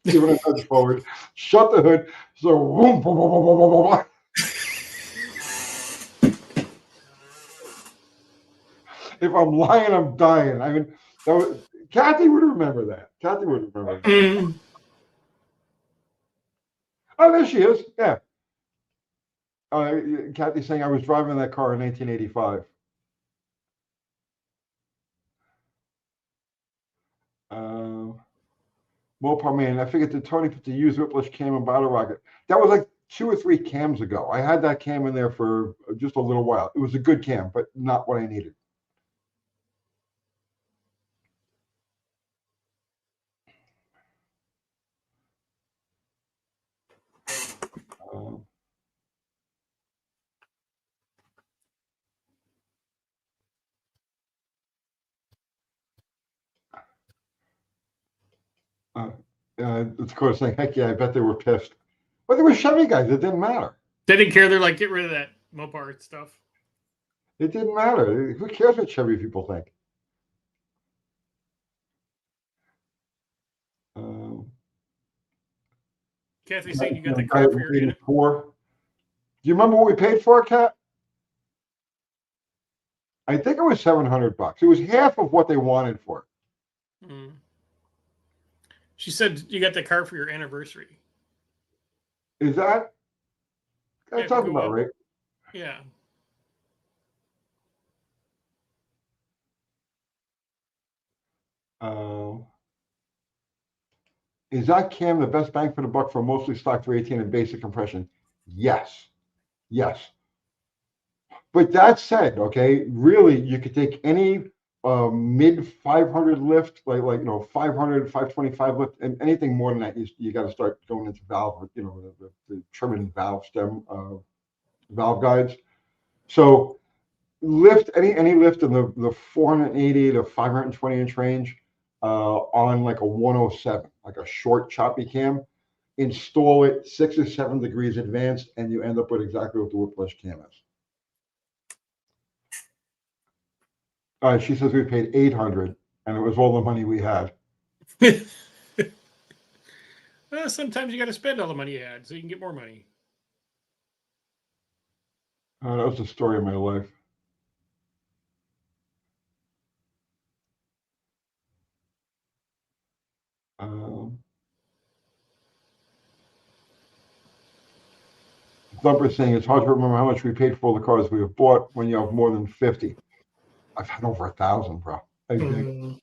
give it a nudge forward. Shut the hood. So boom, boom, boom, boom, boom, boom, boom. If I'm lying, I'm dying. I mean, Kathy would remember that. Kathy would remember that. Oh, there she is. Yeah. Kathy's saying I was driving that car in 1985. Mopar Man, I figured that Tony put the used Whiplash cam in Battle Rocket. That was like 2 or 3 cams ago. I had that cam in there for just a little while. It was a good cam, but not what I needed. It's of course saying, heck yeah, I bet they were pissed. But they were Chevy guys. It didn't matter. They didn't care. They're like, get rid of that Mopar stuff. It didn't matter. Who cares what Chevy people think? Kathy's saying you got the car for your Do you remember what we paid for it, Kat? I think it was $700. It was half of what they wanted for it. Mm. She said you got the car for your anniversary. Is that? That's talking about right. Yeah. Is that cam the best bang for the buck for mostly stock 318 and basic compression? Yes. Yes. But that said, okay, really, you could take any mid 500 lift, like 500, 525 lift, and anything more than that, you got to start going into valve, the trimming valve stem, valve guides. So lift any lift in the 480 to 520 inch range on like a 107, like a short choppy cam. Install it 6 or 7 degrees advanced, and you end up with exactly what the Whiplash cam is. She says we paid $800, and it was all the money we had. Well, sometimes you got to spend all the money you had so you can get more money. That was the story of my life. Thumper saying it's hard to remember how much we paid for all the cars we have bought when you have more than 50. I've had over 1,000, bro. And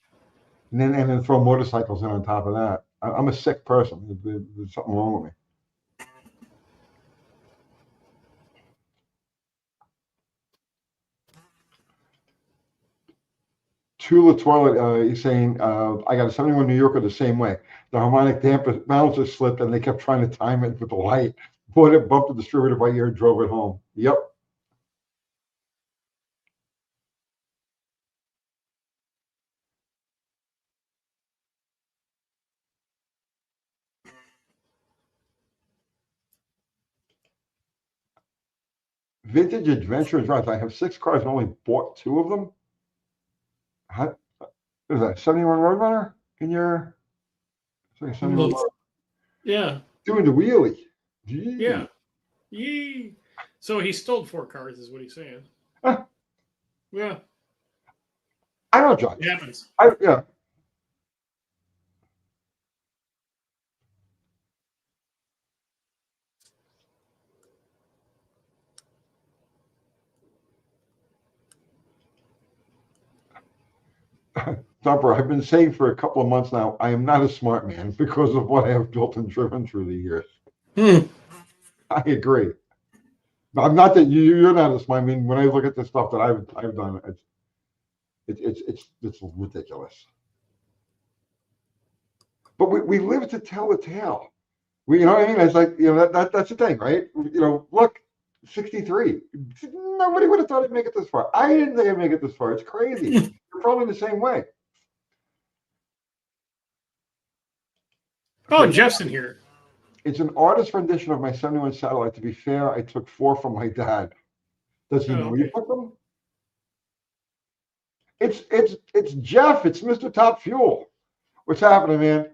then throw motorcycles in on top of that. I'm a sick person. There's something wrong with me. Tula Toilet, he's saying, I got a 71 New Yorker the same way. The harmonic balancer slipped and they kept trying to time it with the light. Bought it, bumped the distributor by ear, drove it home. Yep. Vintage Adventure Drives. I have 6 cars and only bought 2 of them. What is that? 71 Roadrunner in your? Yeah. Doing the wheelie. Gee. Yeah. Yee. So he stole 4 cars, is what he's saying. Huh. Yeah. I don't judge. It happens. Yeah. Thumper, I've been saying for a couple of months now, I am not a smart man because of what I have built and driven through the years. I agree. I'm not that you're not a smart. I mean, when I look at the stuff that I've done, it's ridiculous. but we live to tell the tale. You know what I mean? It's like, that's the thing, right? Look, 63. Nobody would have thought I'd make it this far. I didn't think I'd make it this far. It's crazy. You're probably the same way. Oh, Jeff's in here. It's an artist rendition of my 71 Satellite. To be fair, I took 4 from my dad. Does he know you took them? It's Jeff. It's Mr. Top Fuel. What's happening, man?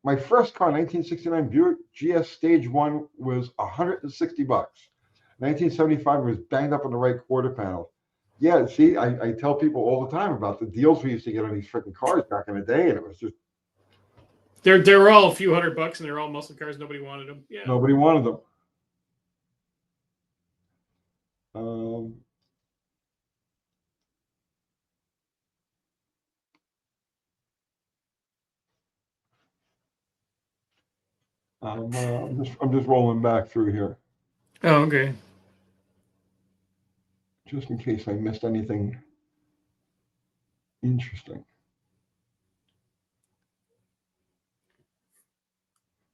My first car, 1969 Buick GS Stage 1, was $160. 1975 was banged up on the right quarter panel. Yeah, see, I tell people all the time about the deals we used to get on these freaking cars back in the day, and it was just they're all a few $100, and they're all muscle cars. Nobody wanted them. Yeah, nobody wanted them. I'm just rolling back through here. Oh, okay. Just in case I missed anything interesting.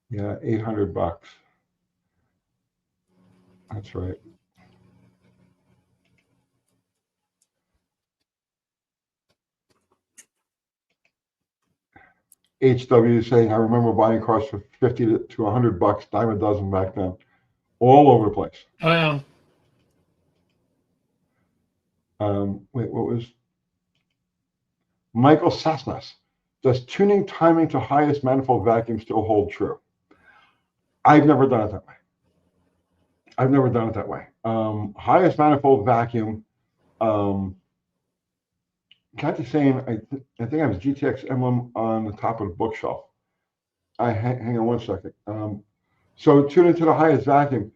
Yeah, $800. That's right. HW saying, I remember buying cars for $50 to $100, dime a dozen back then, all over the place. Oh, yeah. Wait, what was Michael Sassnas? Does tuning timing to highest manifold vacuum still hold true? I've never done it that way. Highest manifold vacuum. Kathy's saying, I think I have a GTX emblem on the top of the bookshelf. Hang on one second. So tune into the highest vacuum.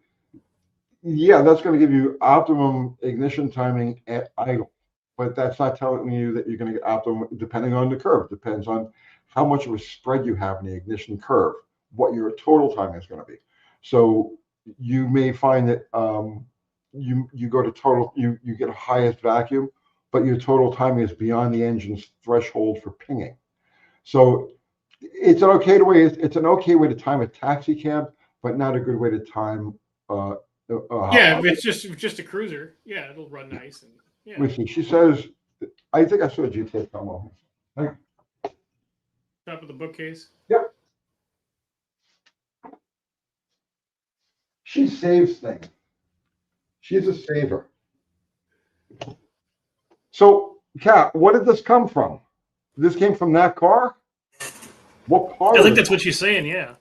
Yeah, that's going to give you optimum ignition timing at idle, but that's not telling you that you're going to get optimum depending on the curve. Depends on how much of a spread you have in the ignition curve, what your total timing is going to be. So you may find that you go to total, you get a highest vacuum, but your total timing is beyond the engine's threshold for pinging. So it's an okay way. It's an okay way to time a taxi cab, but not a good way to time. Yeah, if it's just a cruiser, yeah, it'll run nice. And yeah. Let me see. She says, I think I saw a GTX demo. Top of the bookcase. Yep. She saves things. She's a saver. So, Kat, what did this come from? This came from that car? What part? I think that's what she's saying. Yeah.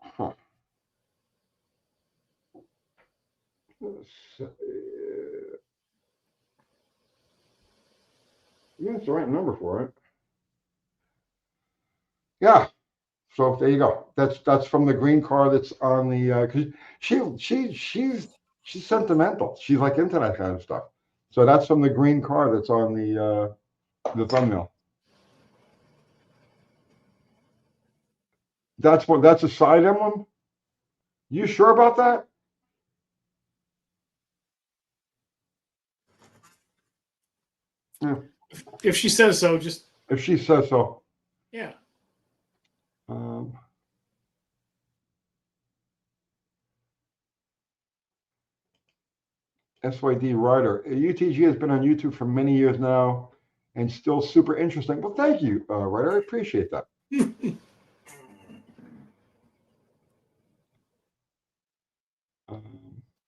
Huh. Yeah, it's the right number for it. Yeah. So there you go. That's from the green car that's on the because she's sentimental. She's like into that kind of stuff. So that's from the green car that's on the thumbnail. That's a side emblem. You sure about that? Yeah. If she says so, just if she says so. Yeah. SYD Rider. UTG has been on YouTube for many years now and still super interesting. Well, thank you, Rider. I appreciate that.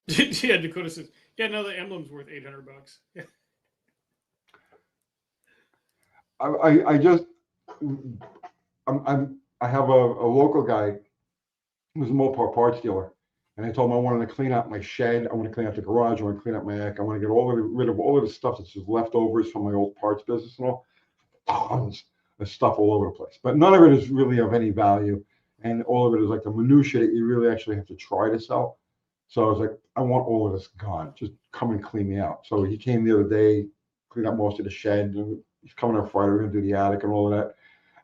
Yeah, Dakota says, yeah, no, the emblem's worth $800. Yeah. I have a local guy who's a Mopar parts dealer, and I told him I wanted to clean out my shed, I want to clean out the garage, I want to clean out my attic, I want to get rid of all of the stuff that's just leftovers from my old parts business and all. Tons of stuff all over the place, but none of it is really of any value, and all of it is like the minutia that you really actually have to try to sell. So I was like, I want all of this gone. Just come and clean me out. So he came the other day, cleaned out most of the shed, and he's coming on Friday. We're gonna do the attic and all of that.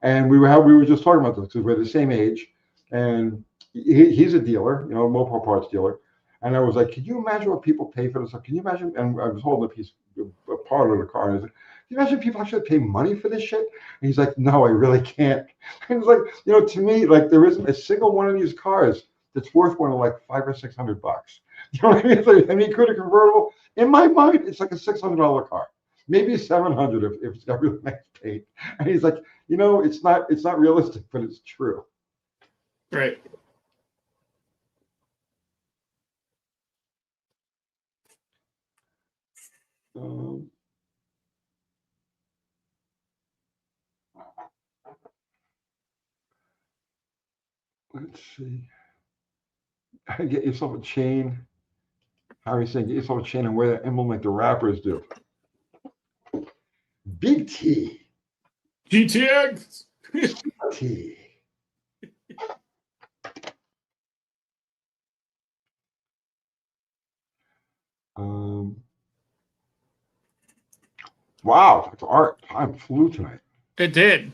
And we were just talking about this because we're the same age, and he's a dealer, Mopar parts dealer. And I was like, can you imagine what people pay for this? Can you imagine? And I was holding a part of the car. And I was like, can you imagine people actually pay money for this shit? And he's like, no, I really can't. And it's like, to me, like there isn't a single one of these cars that's worth more than like $500 or $600. You know what I mean? It's like, Cuda convertible. In my mind, it's like a $600 car, maybe $700 if it's got really nice paint. And he's like, it's not realistic, but it's true. Right. Let's see. Get yourself a chain. Harry's saying, get yourself a chain and wear that emblem like the rappers do. Big T. GTX. T. Wow, it's art. Time flew tonight. It did.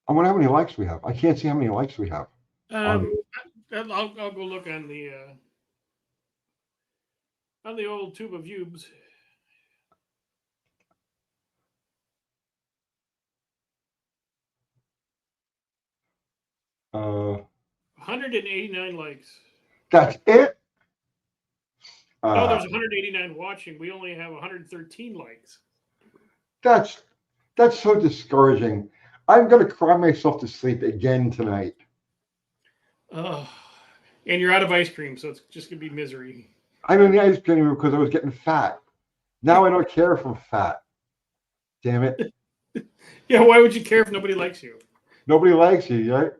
I wonder how many likes we have. I can't see how many likes we have. I'll go look on the old tube of Ubes. Uh, 189 likes. That's it. No, there's 189 watching. We only have 113 likes. That's so discouraging. I'm gonna cry myself to sleep again tonight. And you're out of ice cream, so it's just gonna be misery. I'm in the ice cream because I was getting fat. Now I don't care if I'm fat. Damn it. Yeah, why would you care if nobody likes you? Nobody likes you, right?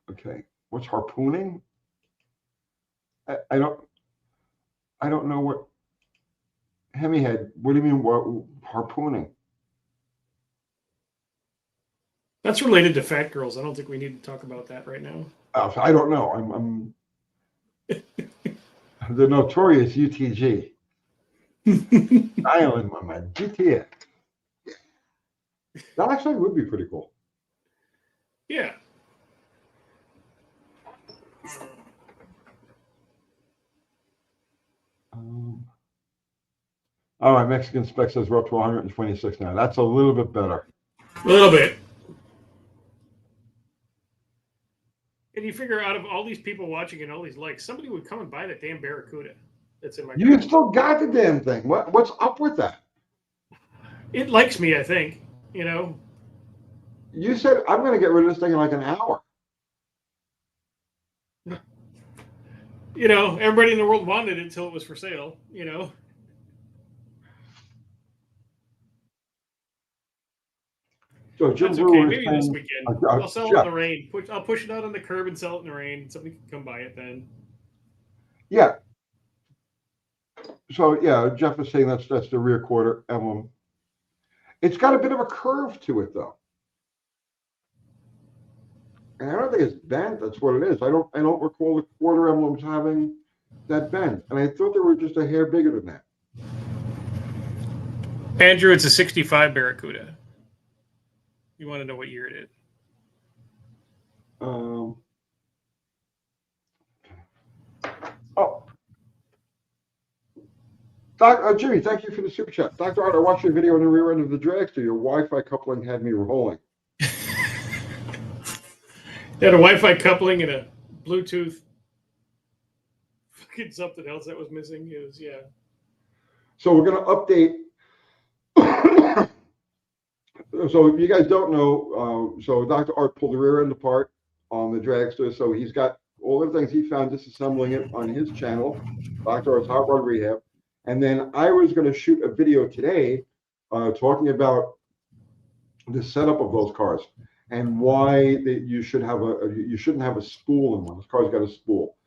Okay. What's harpooning? I don't know what. Hemihead, what do you mean what harpooning? That's related to fat girls. I don't think we need to talk about that right now. I don't know. I'm the notorious UTG. Island, my man. GTX. That actually would be pretty cool. Yeah. All right, Mexican Spec says we're up to 126 now. That's a little bit better. A little bit. And you figure out of all these people watching and all these likes, somebody would come and buy that damn Barracuda that's in my You car. still got the damn thing. What's up with that? It likes me, I think. You said I'm going to get rid of this thing in like an hour. Everybody in the world wanted it until it was for sale. So Jim That's Brewer okay. Maybe this saying, weekend. I'll sell it in the rain. I'll push it out on the curb and sell it in the rain. Somebody can come buy it then. Yeah. So yeah, Jeff is saying that's the rear quarter emblem. It's got a bit of a curve to it though. And I don't think it's bent. That's what it is. I don't recall the quarter emblems having that bend. And I thought they were just a hair bigger than that. Andrew, it's a 65 Barracuda. You want to know what year it is? Jimmy, thank you for the super chat. Dr. Art, I watched your video on the rear end of the dragster. Your Wi-Fi coupling had me rolling. It had a Wi-Fi coupling and a Bluetooth. Fucking something else that was missing. It was, yeah. So we're going to update. So if you guys don't know, so Dr. Art pulled the rear end apart on the dragster. So he's got all the things he found disassembling it on his channel, Dr. Art's Hot Rod Rehab. And then I was going to shoot a video today talking about the setup of those cars and why you shouldn't have a spool in one. This car's got a spool.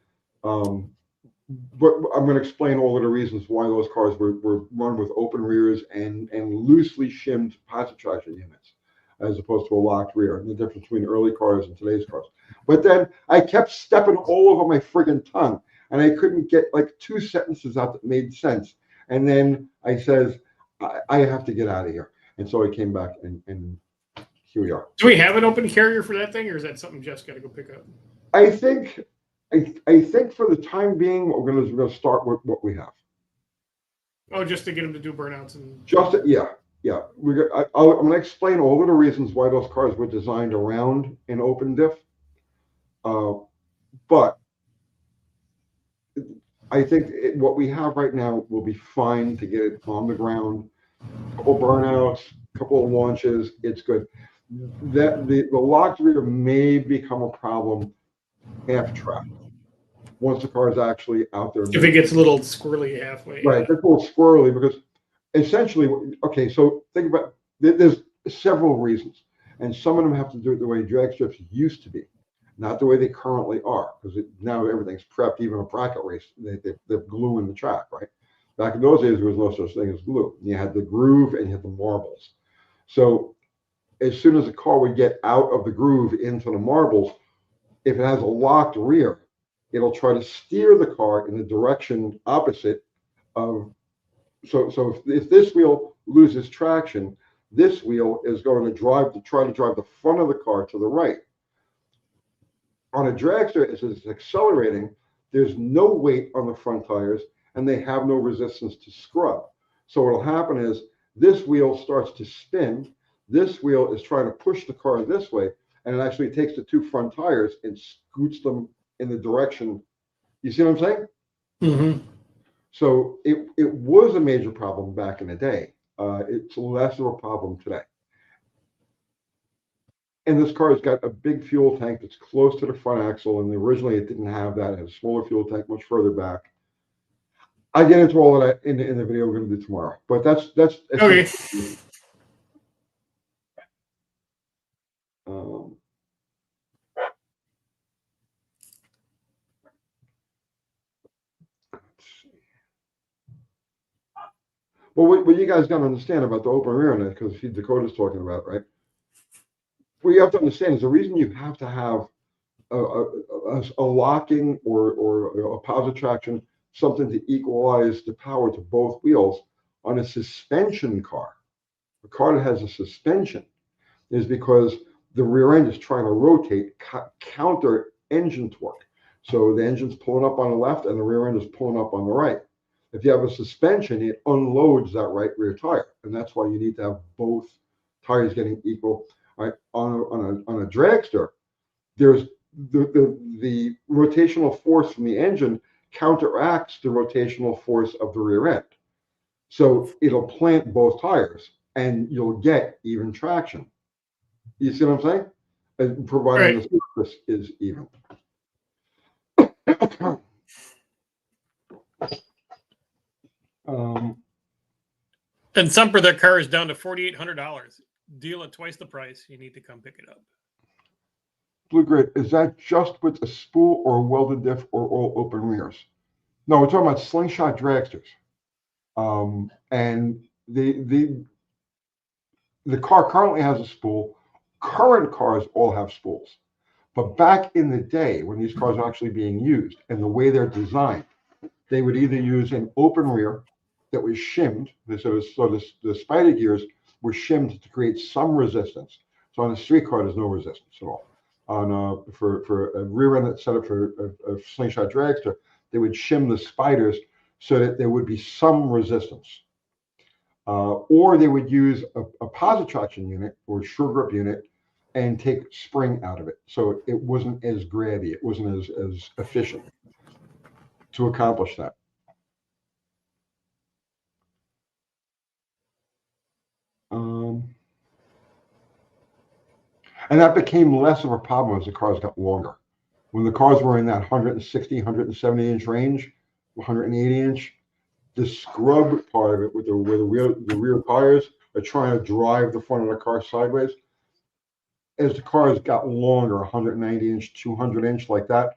But I'm going to explain all of the reasons why those cars were run with open rears and loosely shimmed passive traction units, as opposed to a locked rear, and the difference between early cars and today's cars. But then I kept stepping all over my friggin' tongue, and I couldn't get like 2 sentences out that made sense. And then I says, I have to get out of here. And so I came back, and here we are. Do we have an open carrier for that thing, or is that something Jeff's got to go pick up? I think, I think for the time being, what we're gonna start with what we have. Oh, just to get them to do burnouts and Just, yeah, yeah. I'm gonna explain all of the reasons why those cars were designed around an open diff. Uh, but I think what we have right now will be fine to get it on the ground. Couple burnouts, couple of launches, it's good. That the locked rear may become a problem after track. Once the car is actually out there if it moving. gets a little squirrely halfway. Right, Yeah. that's a little squirrely because essentially, okay, so think about, there's several reasons. And some of them have to do with the way drag strips used to be, not the way they currently are, because now everything's prepped, even a bracket race, they're glue in the track, right? Back in those days, there was no such thing as glue. You had the groove and you had the marbles. So as soon as the car would get out of the groove into the marbles, if it has a locked rear, it'll try to steer the car in the direction opposite of, so if this wheel loses traction, this wheel is going to try to drive the front of the car to the right. On a dragster, as it's accelerating, there's no weight on the front tires and they have no resistance to scrub. So what'll happen is this wheel starts to spin. This wheel is trying to push the car this way, and it actually takes the two front tires and scoots them in the direction. You see what I'm saying? Mm-hmm. So it was a major problem back in the day. It's less of a problem today. And this car has got a big fuel tank that's close to the front axle, and originally it didn't have that. It had a smaller fuel tank much further back. I get into all of that in the video we're going to do tomorrow. But that's Okay. Um, let's see. Well, what you guys got to understand about the open rear net, because Dakota's talking about, right? What you have to understand is the reason you have to have a locking or a positive traction, something to equalize the power to both wheels on a suspension car. A car that has a suspension is because the rear end is trying to rotate counter engine torque. So the engine's pulling up on the left and the rear end is pulling up on the right. If you have a suspension, it unloads that right rear tire, and that's why you need to have both tires getting equal. Right? On a dragster, there's the rotational force from the engine counteracts the rotational force of the rear end. So it'll plant both tires and you'll get even traction. You see what I'm saying? And providing Right. the surface is even. And some for their car is down to $4,800. Deal at twice the price. You need to come pick it up. Blue Grid, is that just with a spool or a welded diff or all open rears? No, we're talking about slingshot dragsters. And the car currently has a spool. Current cars all have spools. But back in the day, when these cars are actually being used and the way they're designed, they would either use an open rear that was shimmed. So the spider gears were shimmed to create some resistance. So on a street car, there's no resistance at all. For a rear end that's set up for a slingshot dragster, they would shim the spiders so that there would be some resistance. Or they would use a positive traction unit or sure grip unit and take spring out of it. So it wasn't as grabby, it wasn't as efficient to accomplish that. And that became less of a problem as the cars got longer. When the cars were in that 160, 170 inch range, 180 inch, the scrub part of it with where the rear tires are trying to drive the front of the car sideways. As the cars got longer, 190 inch, 200 inch, like that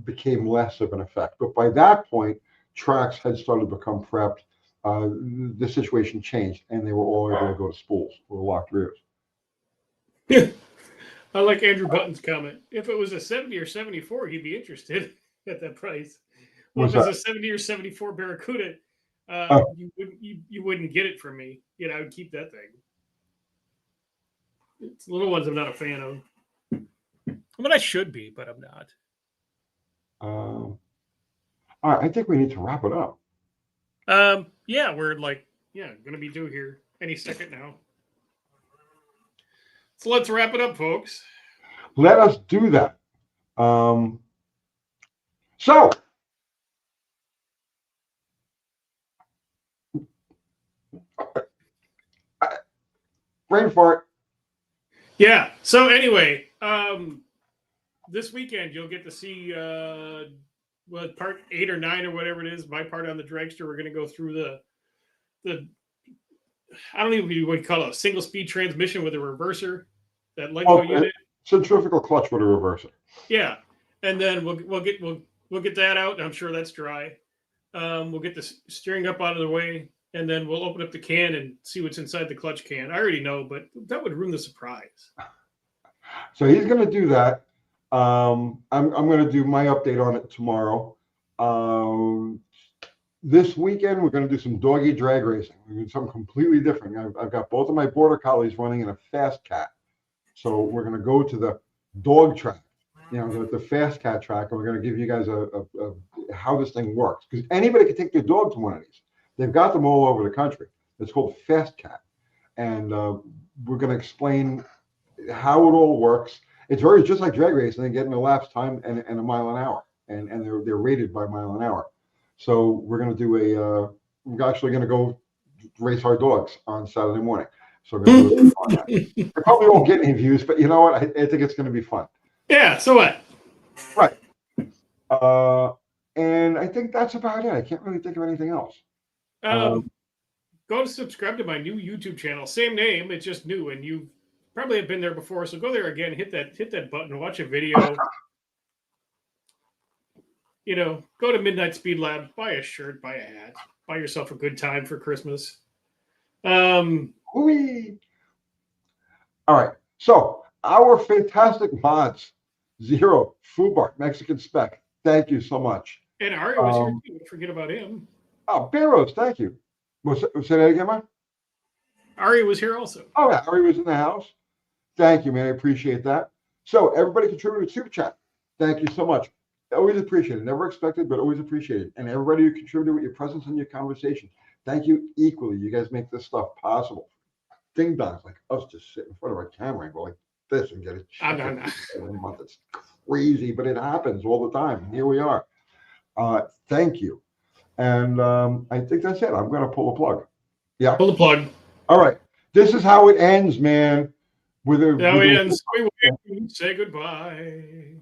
became less of an effect. But by that point, tracks had started to become prepped. The situation changed, and they were all able to go to spools or locked rears. I like Andrew Button's comment. If it was a 70 or 74, he'd be interested at that price. Well, if it's a 70 or 74 Barracuda, you wouldn't get it from me. I would keep that thing. It's little ones I'm not a fan of. I mean, I should be, but I'm not. All right, I think we need to wrap it up. Yeah, we're like, going to be due here any second now. So let's wrap it up, folks. Let us do that. So, brain fart. Yeah. So anyway, this weekend you'll get to see part 8 or 9 or whatever it is. My part on the dragster. We're going to go through the I don't even know what you call it, a single speed transmission with a reverser, that Lenco unit. Centrifugal clutch with a reverser. Yeah, and then we'll get that out. And I'm sure that's dry. We'll get the steering up out of the way, and then we'll open up the can and see what's inside the clutch can. I already know, but that would ruin the surprise. So he's going to do that. I'm going to do my update on it tomorrow. This weekend, we're going to do some doggy drag racing. We're going to do something completely different. I've got both of my border collies running in a fast cat. So we're going to go to the dog track, the fast cat track, and we're going to give you guys a how this thing works. Because anybody can take their dog to one of these. They've got them all over the country. It's called Fast Cat. And we're going to explain how it all works. It's very just like drag racing. They get an elapsed time and a mile an hour. And they're rated by mile an hour. So we're going to do we're actually going to go race our dogs on Saturday morning. So we're going to do on that. We probably won't get any views, but you know what? I think it's going to be fun. Yeah, so what? Right. And I think that's about it. I can't really think of anything else. Go to subscribe to my new YouTube channel. Same name, it's just new, and you probably have been there before. So go there again, hit that button, watch a video. Go to Midnight Speed Lab, buy a shirt, buy a hat, buy yourself a good time for Christmas. Whee! All right. So our fantastic mods, Zero, Fubart, Mexican Spec. Thank you so much. And Ari was here too. Don't forget about him. Oh, Barrows, thank you. Say that again, man. Ari was here also. Oh, yeah, Ari was in the house. Thank you, man. I appreciate that. So everybody contributed Super Chat. Thank you so much. Always appreciated. Never expected, but always appreciated. And everybody who contributed with your presence and your conversation. Thank you equally. You guys make this stuff possible. Ding dongs like us just sit in front of our camera and go like this and get it. Every month. It's crazy, but it happens all the time. Here we are. Thank you. And I think that's it. I'm going to pull a plug. Yeah. Pull the plug. All right. This is how it ends, man. Now it ends. We say goodbye.